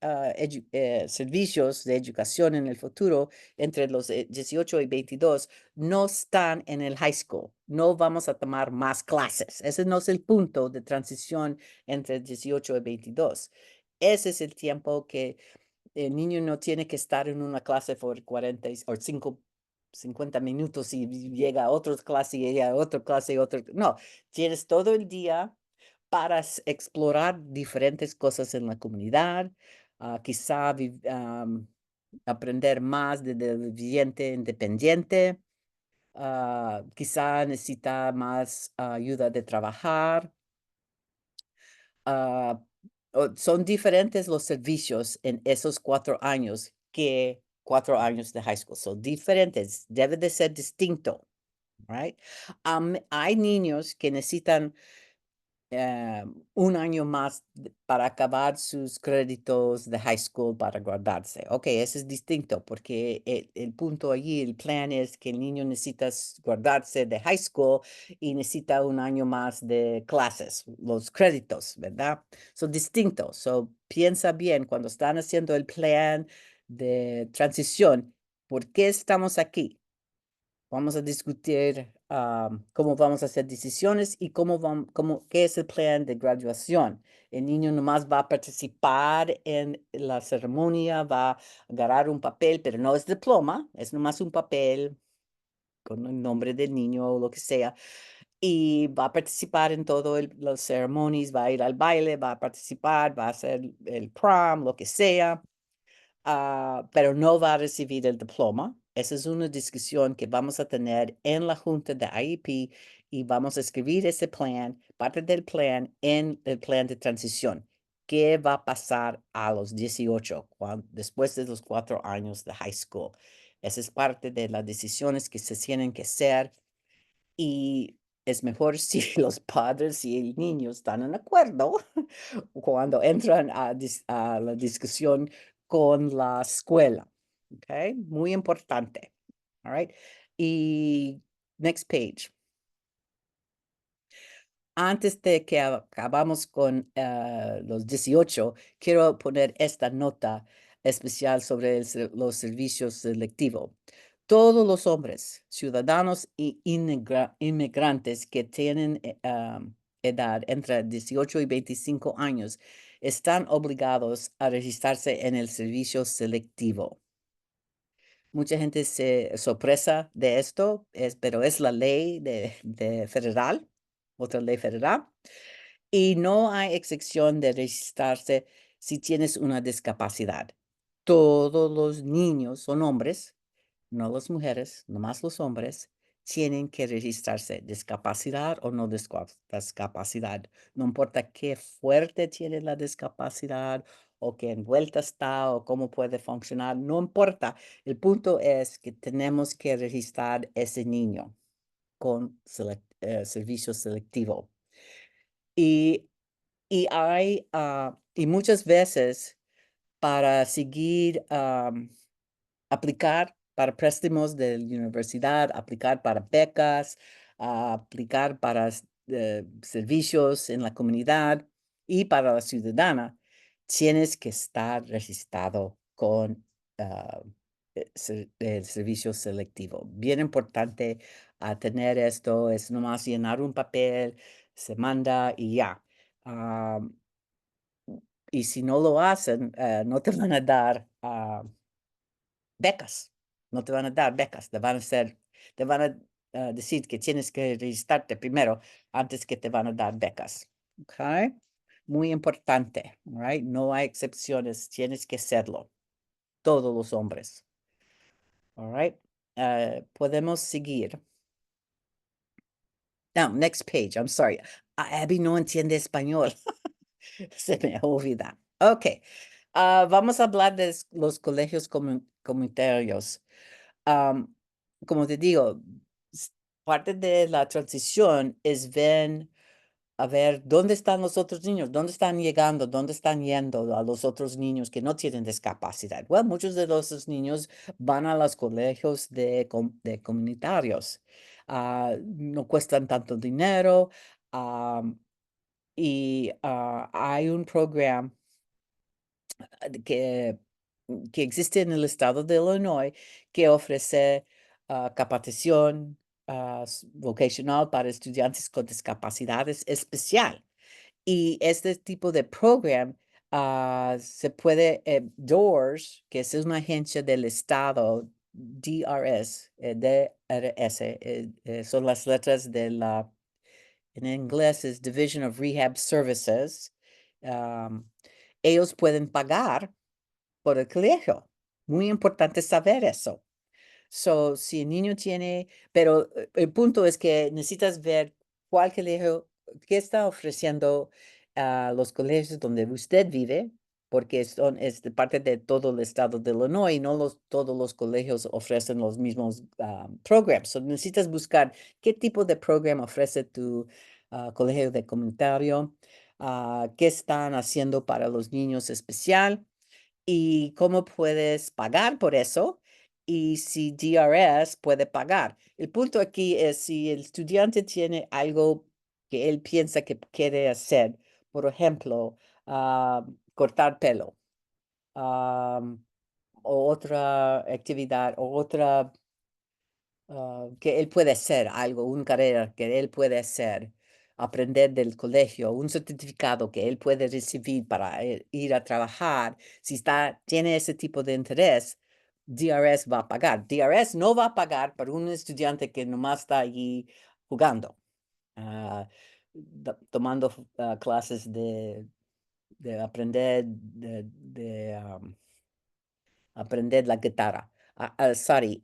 servicios de educación en el futuro entre los 18 y 22 no están en el high school. No vamos a tomar más clases. Ese no es el punto de transición entre 18 y 22. Ese es el tiempo que el niño no tiene que estar en una clase por 40 o 50 minutos y llega a otra clase y llega a otra clase y otra. No, tienes todo el día para explorar diferentes cosas en la comunidad, quizá aprender más del viviente independiente, quizá necesita más ayuda de trabajar, ah, son diferentes los servicios en esos 4 años que 4 años de high school. Son diferentes, debe de ser distinto, right? Hay niños que necesitan 1 año más para acabar sus créditos de high school para graduarse. Ok, eso es distinto porque el punto allí, el plan es que el niño necesita graduarse de high school y necesita 1 año más de clases, los créditos, ¿verdad? Son distintos. So, piensa bien cuando están haciendo el plan de transición, ¿por qué estamos aquí? Vamos a discutir cómo vamos a hacer decisiones y qué es el plan de graduación. El niño nomás va a participar en la ceremonia, va a agarrar un papel, pero no es diploma, es nomás un papel con el nombre del niño o lo que sea. Y va a participar en todas las ceremonias, va a ir al baile, va a participar, va a hacer el prom, lo que sea, pero no va a recibir el diploma. Esa es una discusión que vamos a tener en la junta de IEP y vamos a escribir ese plan, parte del plan, en el plan de transición. ¿Qué va a pasar a los 18, después de los 4 años de high school? Esa es parte de las decisiones que se tienen que hacer y es mejor si los padres y el niño están en acuerdo cuando entran a la discusión con la escuela. ¿Ok? Muy importante. All right. Y next page. Antes de que acabamos con los 18, quiero poner esta nota especial sobre los servicios selectivos. Todos los hombres, ciudadanos y inmigrantes que tienen edad entre 18 y 25 años están obligados a registrarse en el servicio selectivo. Mucha gente se sorpresa de esto, pero es la ley de federal, otra ley federal, y no hay excepción de registrarse si tienes una discapacidad. Todos los niños son hombres, no las mujeres, nomás los hombres, tienen que registrarse, discapacidad o no discapacidad. No importa qué fuerte tiene la discapacidad o qué envuelta está o cómo puede funcionar, no importa. El punto es que tenemos que registrar ese niño con servicio selectivo. Y, y muchas veces para seguir aplicar para préstamos de la universidad, aplicar para becas, aplicar para servicios en la comunidad y para la ciudadana, tienes que estar registrado con el servicio selectivo. Bien importante tener esto, es nomás llenar un papel, se manda y ya. Y si no lo hacen, no te van a dar becas. No te van a dar becas, te van a decir que tienes que registrarte primero antes que te van a dar becas. ¿Ok? Muy importante, all right? No hay excepciones, tienes que hacerlo. Todos los hombres. All right? Podemos seguir. Now, next page, I'm sorry. Abby no entiende español. Se me olvida. Ok. Vamos a hablar de los colegios comunitarios. Am, Como te digo, parte de la transición es a ver dónde están los otros niños, dónde están llegando, dónde están yendo a los otros niños que no tienen discapacidad. Bueno, muchos de esos niños van a los colegios de comunitarios. No cuestan tanto dinero y hay un programa que existe en el estado de Illinois que ofrece capacitación vocacional para estudiantes con discapacidades especial. Y este tipo de program se puede, DOORS, que es una agencia del estado, DRS, DRS, son las letras de en inglés es Division of Rehab Services. um, Ellos pueden pagar por el colegio. Muy importante saber eso. So, si el niño tiene, pero el punto es que necesitas ver cuál colegio, qué está ofreciendo a los colegios donde usted vive, porque es de parte de todo el estado de Illinois, no todos los colegios ofrecen los mismos programs. So necesitas buscar qué tipo de programa ofrece tu colegio de comunitario, qué están haciendo para los niños especial y cómo puedes pagar por eso y si DRS puede pagar. El punto aquí es si el estudiante tiene algo que él piensa que quiere hacer, por ejemplo, cortar pelo, o otra actividad, o otra que él puede hacer algo, una carrera que él puede hacer, aprender del colegio, un certificado que él puede recibir para ir a trabajar, si tiene ese tipo de interés, DRS va a pagar. DRS no va a pagar para un estudiante que nomás está allí jugando, ah, tomando clases de aprender aprender la guitarra. Sorry,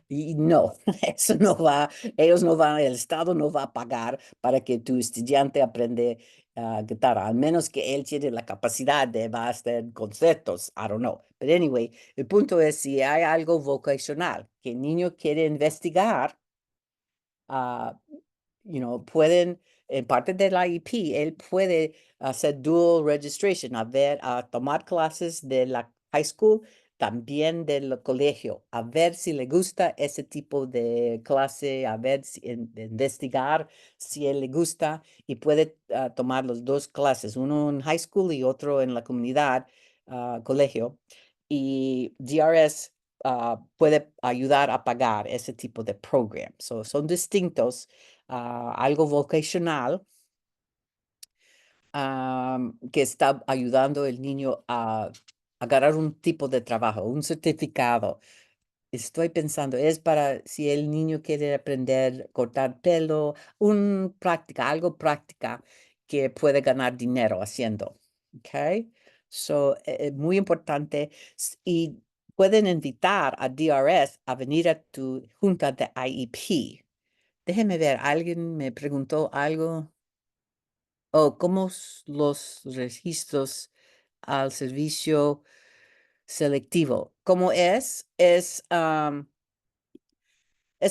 y no, eso no va, ellos no van, el Estado no va a pagar para que tu estudiante aprende guitarra, al menos que él tiene la capacidad de va a hacer conciertos, I don't know. But anyway, el punto es si hay algo vocacional que el niño quiere investigar, ah, pueden, en parte del IEP, él puede hacer dual registration, a tomar clases de la high school, también del colegio, a ver si le gusta ese tipo de clase, a ver si, investigar si él le gusta y puede tomar las dos clases, uno en high school y otro en la comunidad, colegio. Y DRS puede ayudar a pagar ese tipo de program. Son distintos, algo vocacional que está ayudando el niño a agarrar un tipo de trabajo, un certificado. Estoy pensando, es para si el niño quiere aprender a cortar pelo, algo práctica que puede ganar dinero haciendo. ¿Ok? Muy importante. Y pueden invitar a DRS a venir a tu junta de IEP. Déjeme ver, alguien me preguntó algo. Oh, ¿cómo los registros al servicio selectivo? ¿Cómo es? Es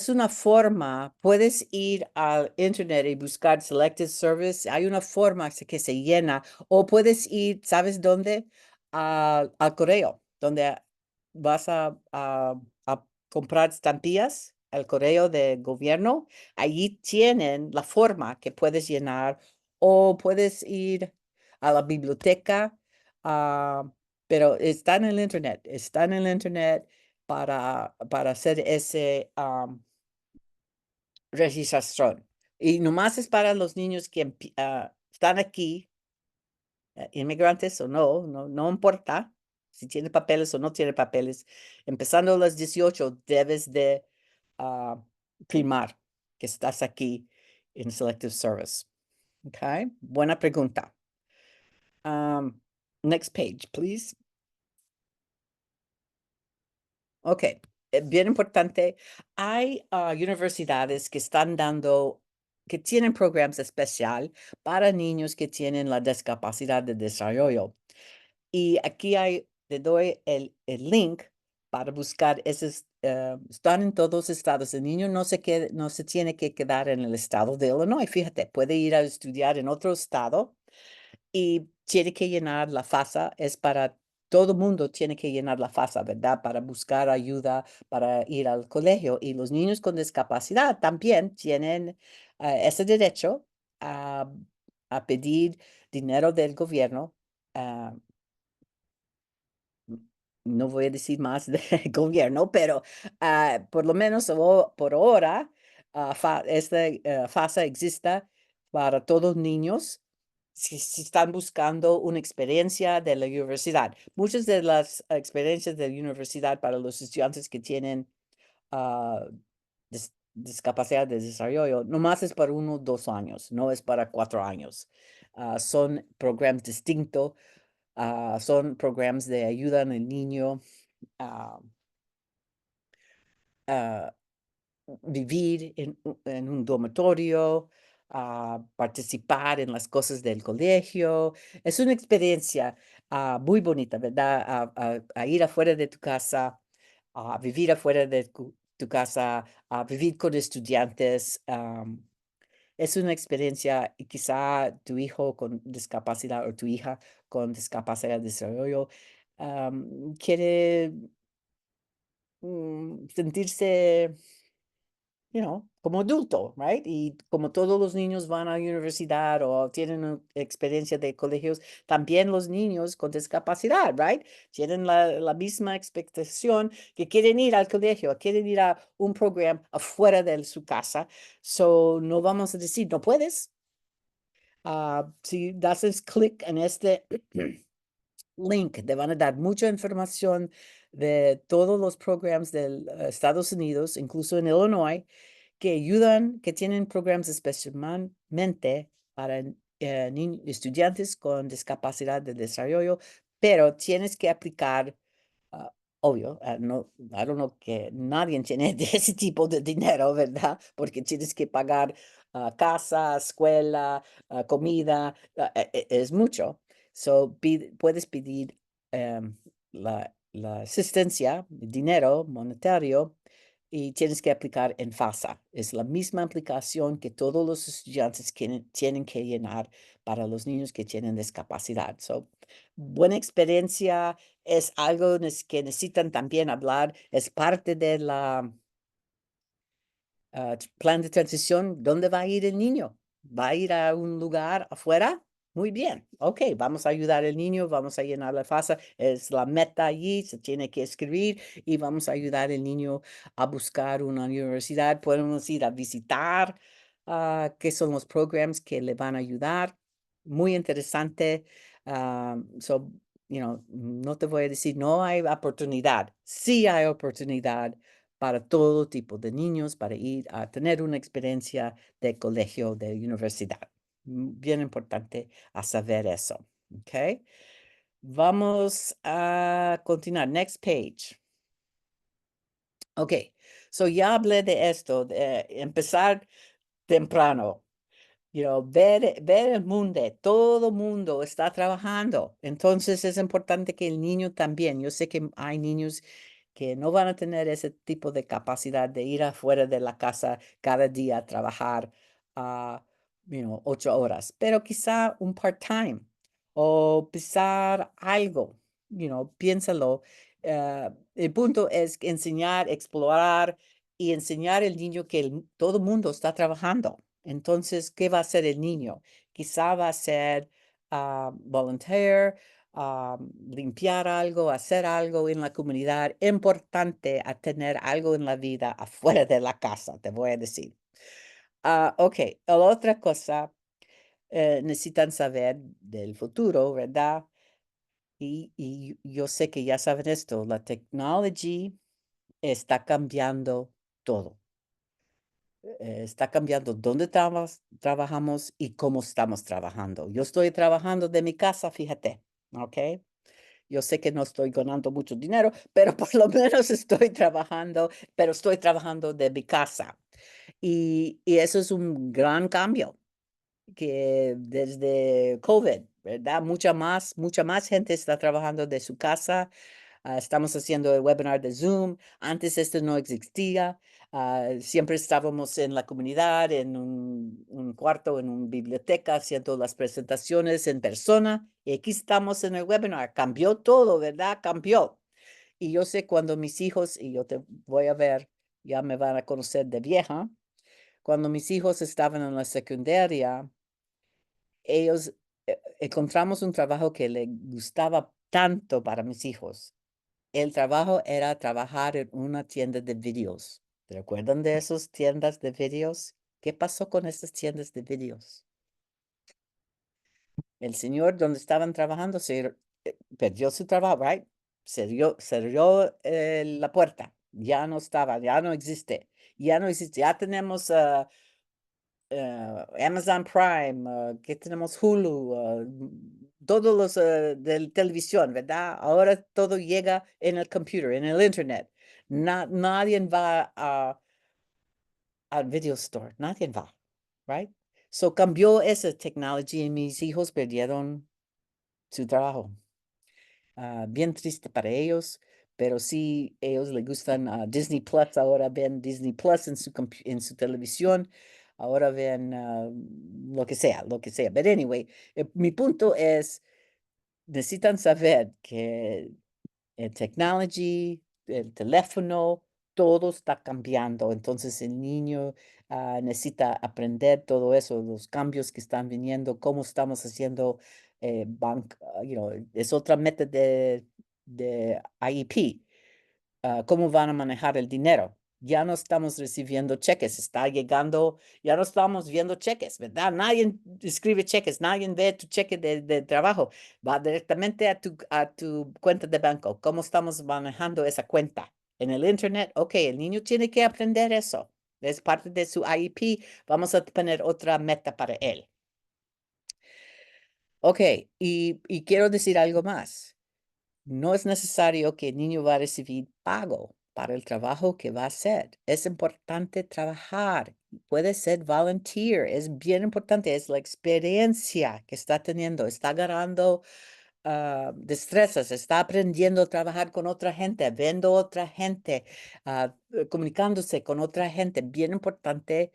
una forma, puedes ir al internet y buscar Selected Service. Hay una forma que se llena o puedes ir, ¿sabes dónde? Al correo, donde vas a comprar estampillas, al correo de gobierno. Allí tienen la forma que puedes llenar o puedes ir a la biblioteca, ah, pero está en el internet para hacer ese registración. Y nomás es para los niños que están aquí, inmigrantes o no, no importa si tiene papeles o no tiene papeles. Empezando a los 18, debes de ah, firmar que estás aquí en Selective Service. Okay, buena pregunta. Next page, please. Ok, bien importante. Hay universidades que están que tienen programas especial para niños que tienen la discapacidad de desarrollo. Y aquí te doy el link para buscar esos, están en todos los estados. El niño no se tiene que quedar en el estado de Illinois. Fíjate, puede ir a estudiar en otro estado y tiene que llenar la FASA, es para todo mundo tiene que llenar la FASA, ¿verdad? Para buscar ayuda, para ir al colegio. Y los niños con discapacidad también tienen ese derecho a, a pedir dinero del gobierno. ah, no voy a decir más del gobierno, pero por lo menos por ahora, esta FASA existe para todos los niños si están buscando una experiencia de la universidad. Muchas de las experiencias de la universidad para los estudiantes que tienen ah, discapacidad de desarrollo, nomás es para 1 o 2 años, no es para 4 años. Son programas distintos, son programas de ayuda en el niño a vivir en un dormitorio, participar en las cosas del colegio. Es una experiencia muy bonita, ¿verdad? A ir afuera de tu casa, a vivir afuera de tu casa, a vivir con estudiantes. Es una experiencia y quizá tu hijo con discapacidad o tu hija con discapacidad de desarrollo quiere sentirse, como adulto, right? Y como todos los niños van a la universidad o tienen una experiencia de colegios, también los niños con discapacidad, right? Tienen la misma expectación que quieren ir al colegio, quieren ir a un programa afuera de su casa. So, no vamos a decir, no puedes. Si das clic en este link, te van a dar mucha información de todos los programas de Estados Unidos, incluso en Illinois, que ayudan, que tienen programas especialmente para estudiantes con discapacidad de desarrollo, pero tienes que aplicar, ah, obvio, no, I don't know que nadie tiene de ese tipo de dinero, ¿verdad? Porque tienes que pagar casa, escuela, comida, es mucho. So, puedes pedir la asistencia, dinero monetario, y tienes que aplicar en FASA. Es la misma aplicación que todos los estudiantes tienen que llenar para los niños que tienen discapacidad. So, buena experiencia, es algo que necesitan también hablar, es parte de la plan de transición. ¿Dónde va a ir el niño? ¿Va a ir a un lugar afuera? Muy bien, ok, vamos a ayudar al niño, vamos a llenar la fase, es la meta allí, se tiene que escribir y vamos a ayudar al niño a buscar una universidad. Podemos ir a visitar qué son los programas que le van a ayudar. Muy interesante. So, no te voy a decir, no hay oportunidad. Sí hay oportunidad para todo tipo de niños, para ir a tener una experiencia de colegio, de universidad. Bien importante a saber eso. ¿Ok? Vamos a continuar. Next page. Ok. So ya hablé de esto, de empezar temprano. Ver el mundo, todo mundo está trabajando. Entonces es importante que el niño también, yo sé que hay niños que no van a tener ese tipo de capacidad de ir afuera de la casa cada día a trabajar, a 8 horas, pero quizá un part-time o pisar algo, piénsalo. El punto es que enseñar, explorar y enseñar al niño que todo el mundo está trabajando. Entonces, ¿qué va a hacer el niño? Quizá va a ser volunteer, limpiar algo, hacer algo en la comunidad. Importante a tener algo en la vida afuera de la casa, te voy a decir. Ok, la otra cosa, necesitan saber del futuro, ¿verdad? Y yo sé que ya saben esto, la tecnología está cambiando todo. Está cambiando dónde trabajamos y cómo estamos trabajando. Yo estoy trabajando de mi casa, fíjate, ¿ok? Yo sé que no estoy ganando mucho dinero, pero por lo menos estoy trabajando, pero estoy trabajando de mi casa. Y eso es un gran cambio que desde COVID, ¿verdad? Mucha más gente está trabajando de su casa. Estamos haciendo el webinar de Zoom. Antes esto no existía. Siempre estábamos en la comunidad, en un cuarto, en una biblioteca, haciendo las presentaciones en persona. Y aquí estamos en el webinar. Cambió todo, ¿verdad? Cambió. Y yo sé cuando mis hijos, y yo te voy a ver, ya me van a conocer de vieja, cuando mis hijos estaban en la secundaria, ellos encontramos un trabajo que le gustaba tanto para mis hijos. El trabajo era trabajar en una tienda de videos. ¿Te recuerdan de esas tiendas de videos? ¿Qué pasó con esas tiendas de videos? El señor donde estaban trabajando perdió su trabajo, right? Cerró la puerta. Ya no estaba, ya no existe. Ya no existe. Ya tenemos Amazon Prime, que tenemos Hulu, todos los de televisión, ¿verdad? Ahora todo llega en el computer, en el internet. Nadie va al video store, nadie va, right? So cambió esa tecnología y mis hijos perdieron su trabajo. Bien triste para ellos, pero sí, ellos les gustan Disney Plus, ahora ven Disney Plus en su televisión, ahora ven lo que sea, lo que sea. But anyway, mi punto es, necesitan saber que el technology, el teléfono, todo está cambiando. Entonces el niño necesita aprender todo eso, los cambios que están viniendo, cómo estamos haciendo es otra meta de IEP, cómo van a manejar el dinero. Ya no estamos recibiendo cheques, está llegando, ya no estamos viendo cheques, ¿verdad? Nadie escribe cheques, nadie ve tu cheque de trabajo, va directamente a tu cuenta de banco. ¿Cómo estamos manejando esa cuenta? En el internet, ok, el niño tiene que aprender eso. Es parte de su IEP, vamos a poner otra meta para él. Ok, y quiero decir algo más. No es necesario que el niño va a recibir pago para el trabajo que va a hacer. Es importante trabajar. Puede ser volunteer. Es bien importante. Es la experiencia que está teniendo. Está agarrando destrezas. Está aprendiendo a trabajar con otra gente, viendo otra gente, comunicándose con otra gente. Bien importante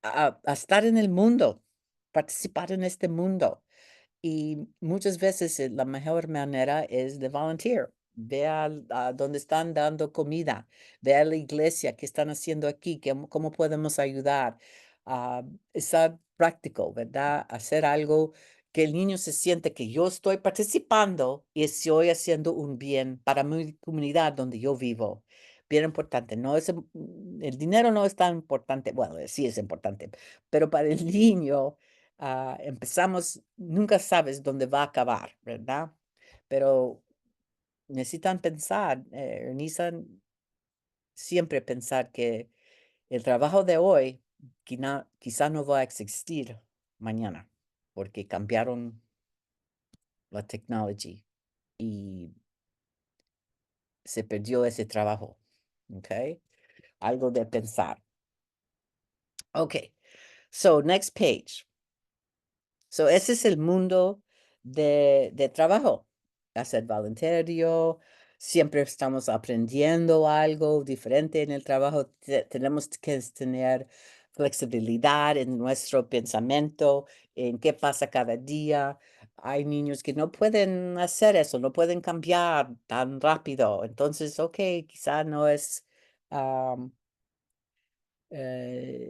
a estar en el mundo, participar en este mundo. Y muchas veces la mejor manera es de volunteer. Ve a donde están dando comida, ve a la iglesia, qué están haciendo aquí, cómo podemos ayudar. a Estar práctico, ¿verdad? Hacer algo que el niño se siente que yo estoy participando y estoy haciendo un bien para mi comunidad donde yo vivo. Bien importante, no es, el dinero no es tan importante, bueno, sí es importante, pero para el niño empezamos, nunca sabes dónde va a acabar, ¿verdad? Pero necesitan pensar, necesitan siempre pensar que el trabajo de hoy quizá no va a existir mañana, porque cambiaron la tecnología y se perdió ese trabajo, ¿ok? Algo de pensar. Ok, so next page. So, ese es el mundo de trabajo, hacer voluntario, siempre estamos aprendiendo algo diferente en el trabajo, tenemos que tener flexibilidad en nuestro pensamiento, en qué pasa cada día. Hay niños que no pueden hacer eso, no pueden cambiar tan rápido. Entonces, ok, quizá no es,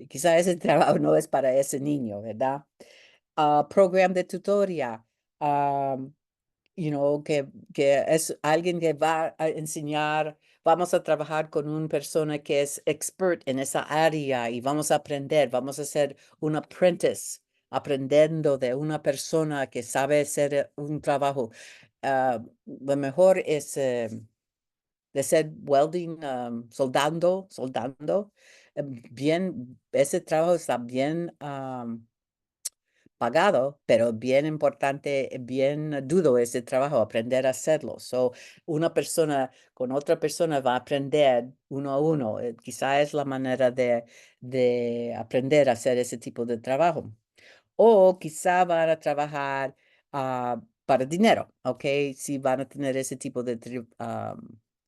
quizá ese trabajo no es para ese niño, ¿verdad? Program de tutoría, um, que es alguien que va a enseñar, vamos a trabajar con una persona que es expert en esa área y vamos a aprender, vamos a ser un apprentice, aprendiendo de una persona que sabe hacer un trabajo. Lo mejor es de ser welding, soldando. Bien, ese trabajo está bien pagado, pero bien importante, bien duro ese trabajo, aprender a hacerlo. So, una persona con otra persona va a aprender uno a uno. Quizá es la manera de aprender a hacer ese tipo de trabajo. O quizá van a trabajar para dinero, ¿ok? Si van a tener ese tipo de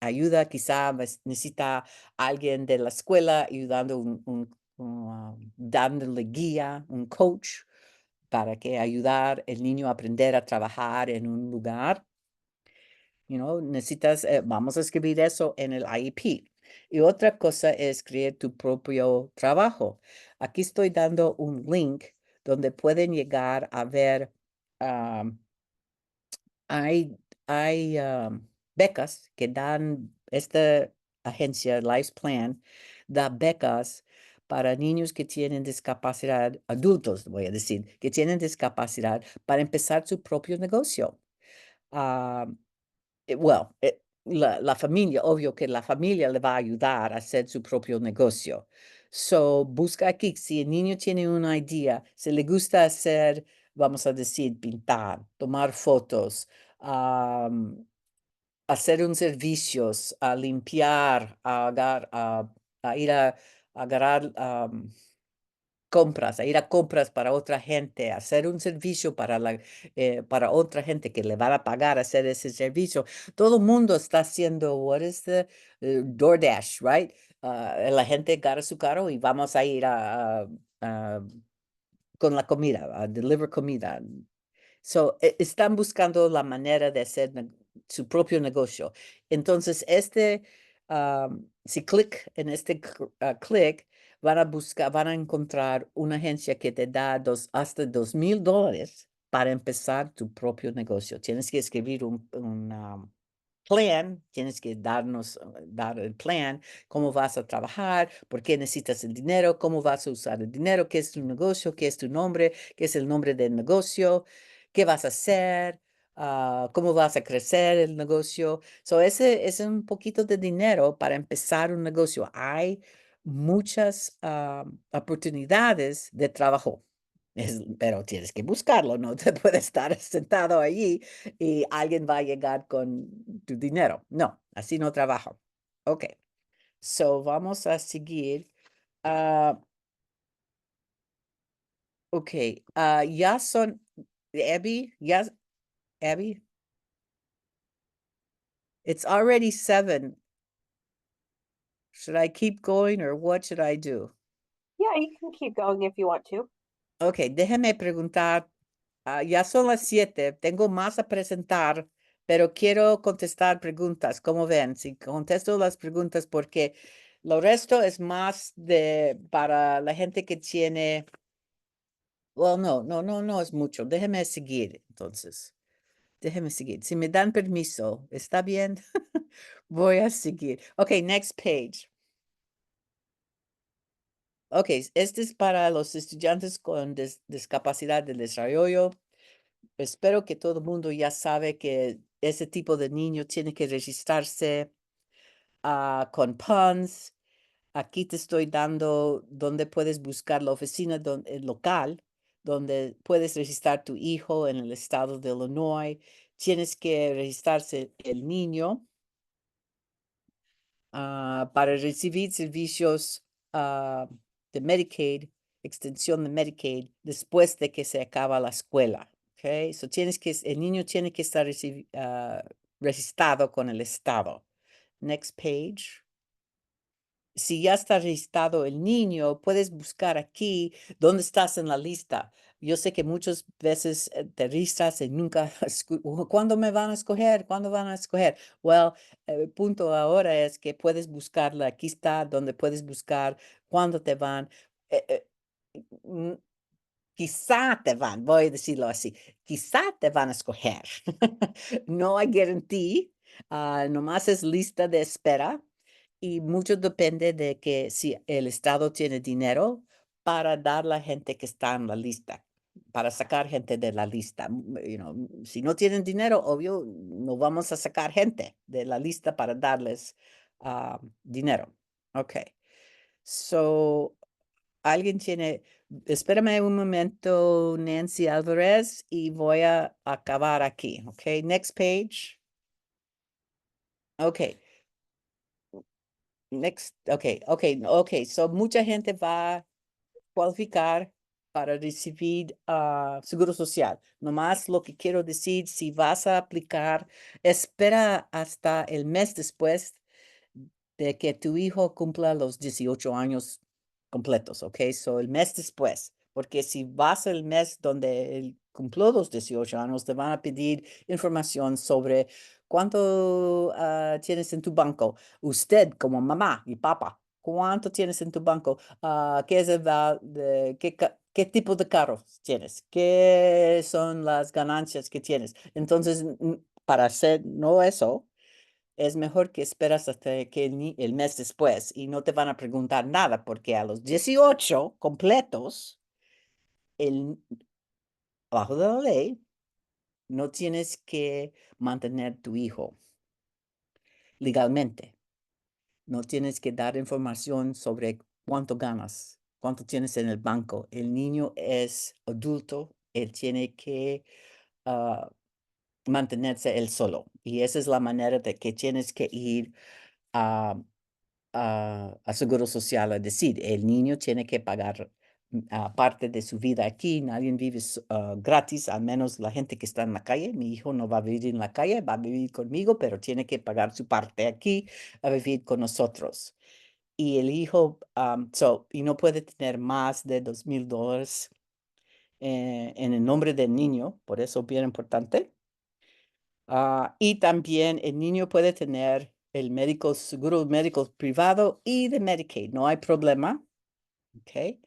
ayuda, quizá necesita alguien de la escuela ayudando, dándole guía, un coach, para que ayudar el niño a aprender a trabajar en un lugar. Necesitas, vamos a escribir eso en el IEP. Y otra cosa es crear tu propio trabajo. Aquí estoy dando un link donde pueden llegar a ver, am, hay becas que dan esta agencia, Life Plan, da becas para niños que tienen discapacidad, adultos, voy a decir, que tienen discapacidad para empezar su propio negocio. Ah, well, la familia, obvio que la familia le va a ayudar a hacer su propio negocio. So, busca aquí, si el niño tiene una idea, si le gusta hacer, vamos a decir, pintar, tomar fotos, hacer un servicios, a limpiar, a ir a agarrar, compras, a ir a compras para otra gente, hacer un servicio para otra gente que le van a pagar hacer ese servicio. Todo el mundo está haciendo, what is the, DoorDash, right? La gente agarra su carro y vamos a ir a- con la comida, a deliver comida. So, están buscando la manera de hacer su propio negocio. Entonces, si clic en este clic, van a buscar, van a encontrar una agencia que te da hasta $2,000 para empezar tu propio negocio. Tienes que escribir un plan, tienes que dar el plan, cómo vas a trabajar, por qué necesitas el dinero, cómo vas a usar el dinero, qué es tu negocio, qué es tu nombre, qué es el nombre del negocio, qué vas a hacer, cómo vas a crecer el negocio. So, ese es un poquito de dinero para empezar un negocio. Hay muchas oportunidades de trabajo. Pero tienes que buscarlo, no te puedes estar sentado allí y alguien va a llegar con tu dinero. No, así no trabajo. Ok, so vamos a seguir. Ah, ok, ya son, Abby, ya, Abby, it's already 7. Should I keep going or what should I do? Yeah, you can keep going if you want to. Ok, déjeme preguntar. Ya son las 7. Tengo más a presentar, pero quiero contestar preguntas. ¿Cómo ven? Si contesto las preguntas, porque lo resto es más para la gente que tiene, well, no es mucho. Déjeme seguir, entonces. Déjeme seguir. Si me dan permiso, ¿está bien? Voy a seguir. Ok, next page. Ok, este es para los estudiantes con discapacidad del desarrollo. Espero que todo el mundo ya sabe que ese tipo de niño tiene que registrarse con PUNS. Aquí te estoy dando donde puedes buscar la oficina local, donde puedes registrar tu hijo en el estado de Illinois. Tienes que registrarse el niño para recibir servicios de Medicaid, extensión de Medicaid, después de que se acaba la escuela. Okay, so el niño tiene que estar registrado con el estado. Next page. Si ya está registrado el niño, puedes buscar aquí dónde estás en la lista. Yo sé que muchas veces te registras y nunca, ¿cuándo me van a escoger? ¿Cuándo van a escoger? Well, el punto ahora es que puedes buscarla. Aquí está donde puedes buscar cuándo te van. Eh, mm, Quizá te van, voy a decirlo así, quizá te van a escoger. No hay garantía, nomás es lista de espera y mucho depende de que si el estado tiene dinero para dar la gente que está en la lista, para sacar gente de la lista. Si no tienen dinero, obvio, no vamos a sacar gente de la lista para darles dinero. Ok. So, alguien tiene, espérame un momento, Nancy Alvarez, y voy a acabar aquí. Ok, next page. Ok, ok. So, mucha gente va a cualificar para recibir seguro social. Nomás lo que quiero decir, si vas a aplicar, espera hasta el mes después de que tu hijo cumpla los 18 años completos, ¿ok? So el mes después, porque si vas el mes donde él cumplió los 18 años, te van a pedir información sobre cuánto tienes en tu banco. Usted como mamá y papá, ¿cuánto tienes en tu banco? ¿Qué es qué tipo de carro tienes? ¿Qué son las ganancias que tienes? Entonces, para hacer no eso, es mejor que esperas hasta que el mes después y no te van a preguntar nada, porque a los 18 completos, el, bajo de la ley, no tienes que mantener tu hijo legalmente. No tienes que dar información sobre cuánto ganas, cuánto tienes en el banco. El niño es adulto, él tiene que ah, mantenerse él solo. Y esa es la manera de que tienes que ir a Seguro Social, es decir, el niño tiene que pagar parte de su vida aquí. Nadie vive gratis, al menos la gente que está en la calle. Mi hijo no va a vivir en la calle, va a vivir conmigo, pero tiene que pagar su parte aquí, a vivir con nosotros. Y el hijo, y no puede tener más de $2,000 en el nombre del niño, por eso bien importante. Y también el niño puede tener el médico, seguro médico privado y de Medicaid, no hay problema. Ok.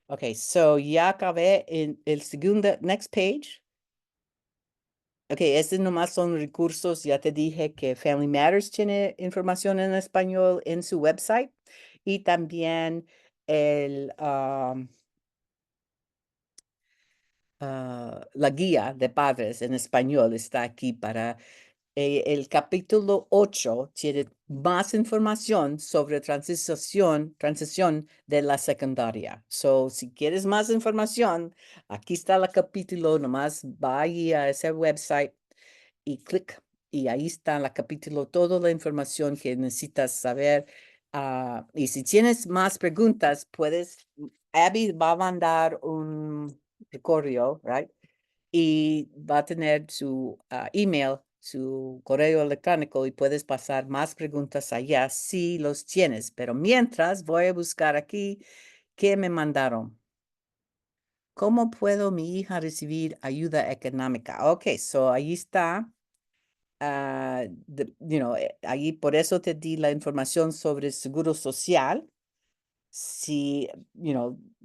Ok, so ya acabé en el segundo, next page. Ok, este nomás son recursos. Ya te dije que Family Matters tiene información en español en su website y también el, la guía de padres en español está aquí para el capítulo 8 tiene más información sobre transición de la secundaria. So, si quieres más información, aquí está el capítulo, nomás va ahí a ese website y clic, y ahí está en el capítulo toda la información que necesitas saber. Y si tienes más preguntas, Abby va a mandar un correo, right? Y va a tener su email, su correo electrónico y puedes pasar más preguntas allá si los tienes. Pero mientras voy a buscar aquí qué me mandaron. ¿Cómo puedo mi hija recibir ayuda económica? Ok, so ahí está. Ahí por eso te di la información sobre seguro social. Si,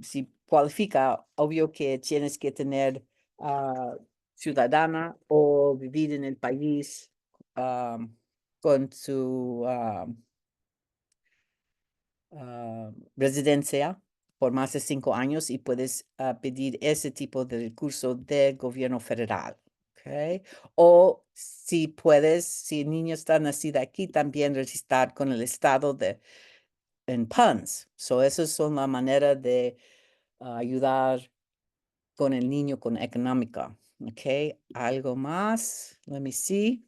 si cualifica, obvio que tienes que tener ciudadana o vivir en el país con su residencia por más de 5 años y puedes pedir ese tipo de recurso del gobierno federal. ¿Ok? O si puedes, si el niño está nacido aquí, también registrar con el estado en PUNS. So, esas son la manera de ayudar con el niño con económica. Ok, algo más. Let me see.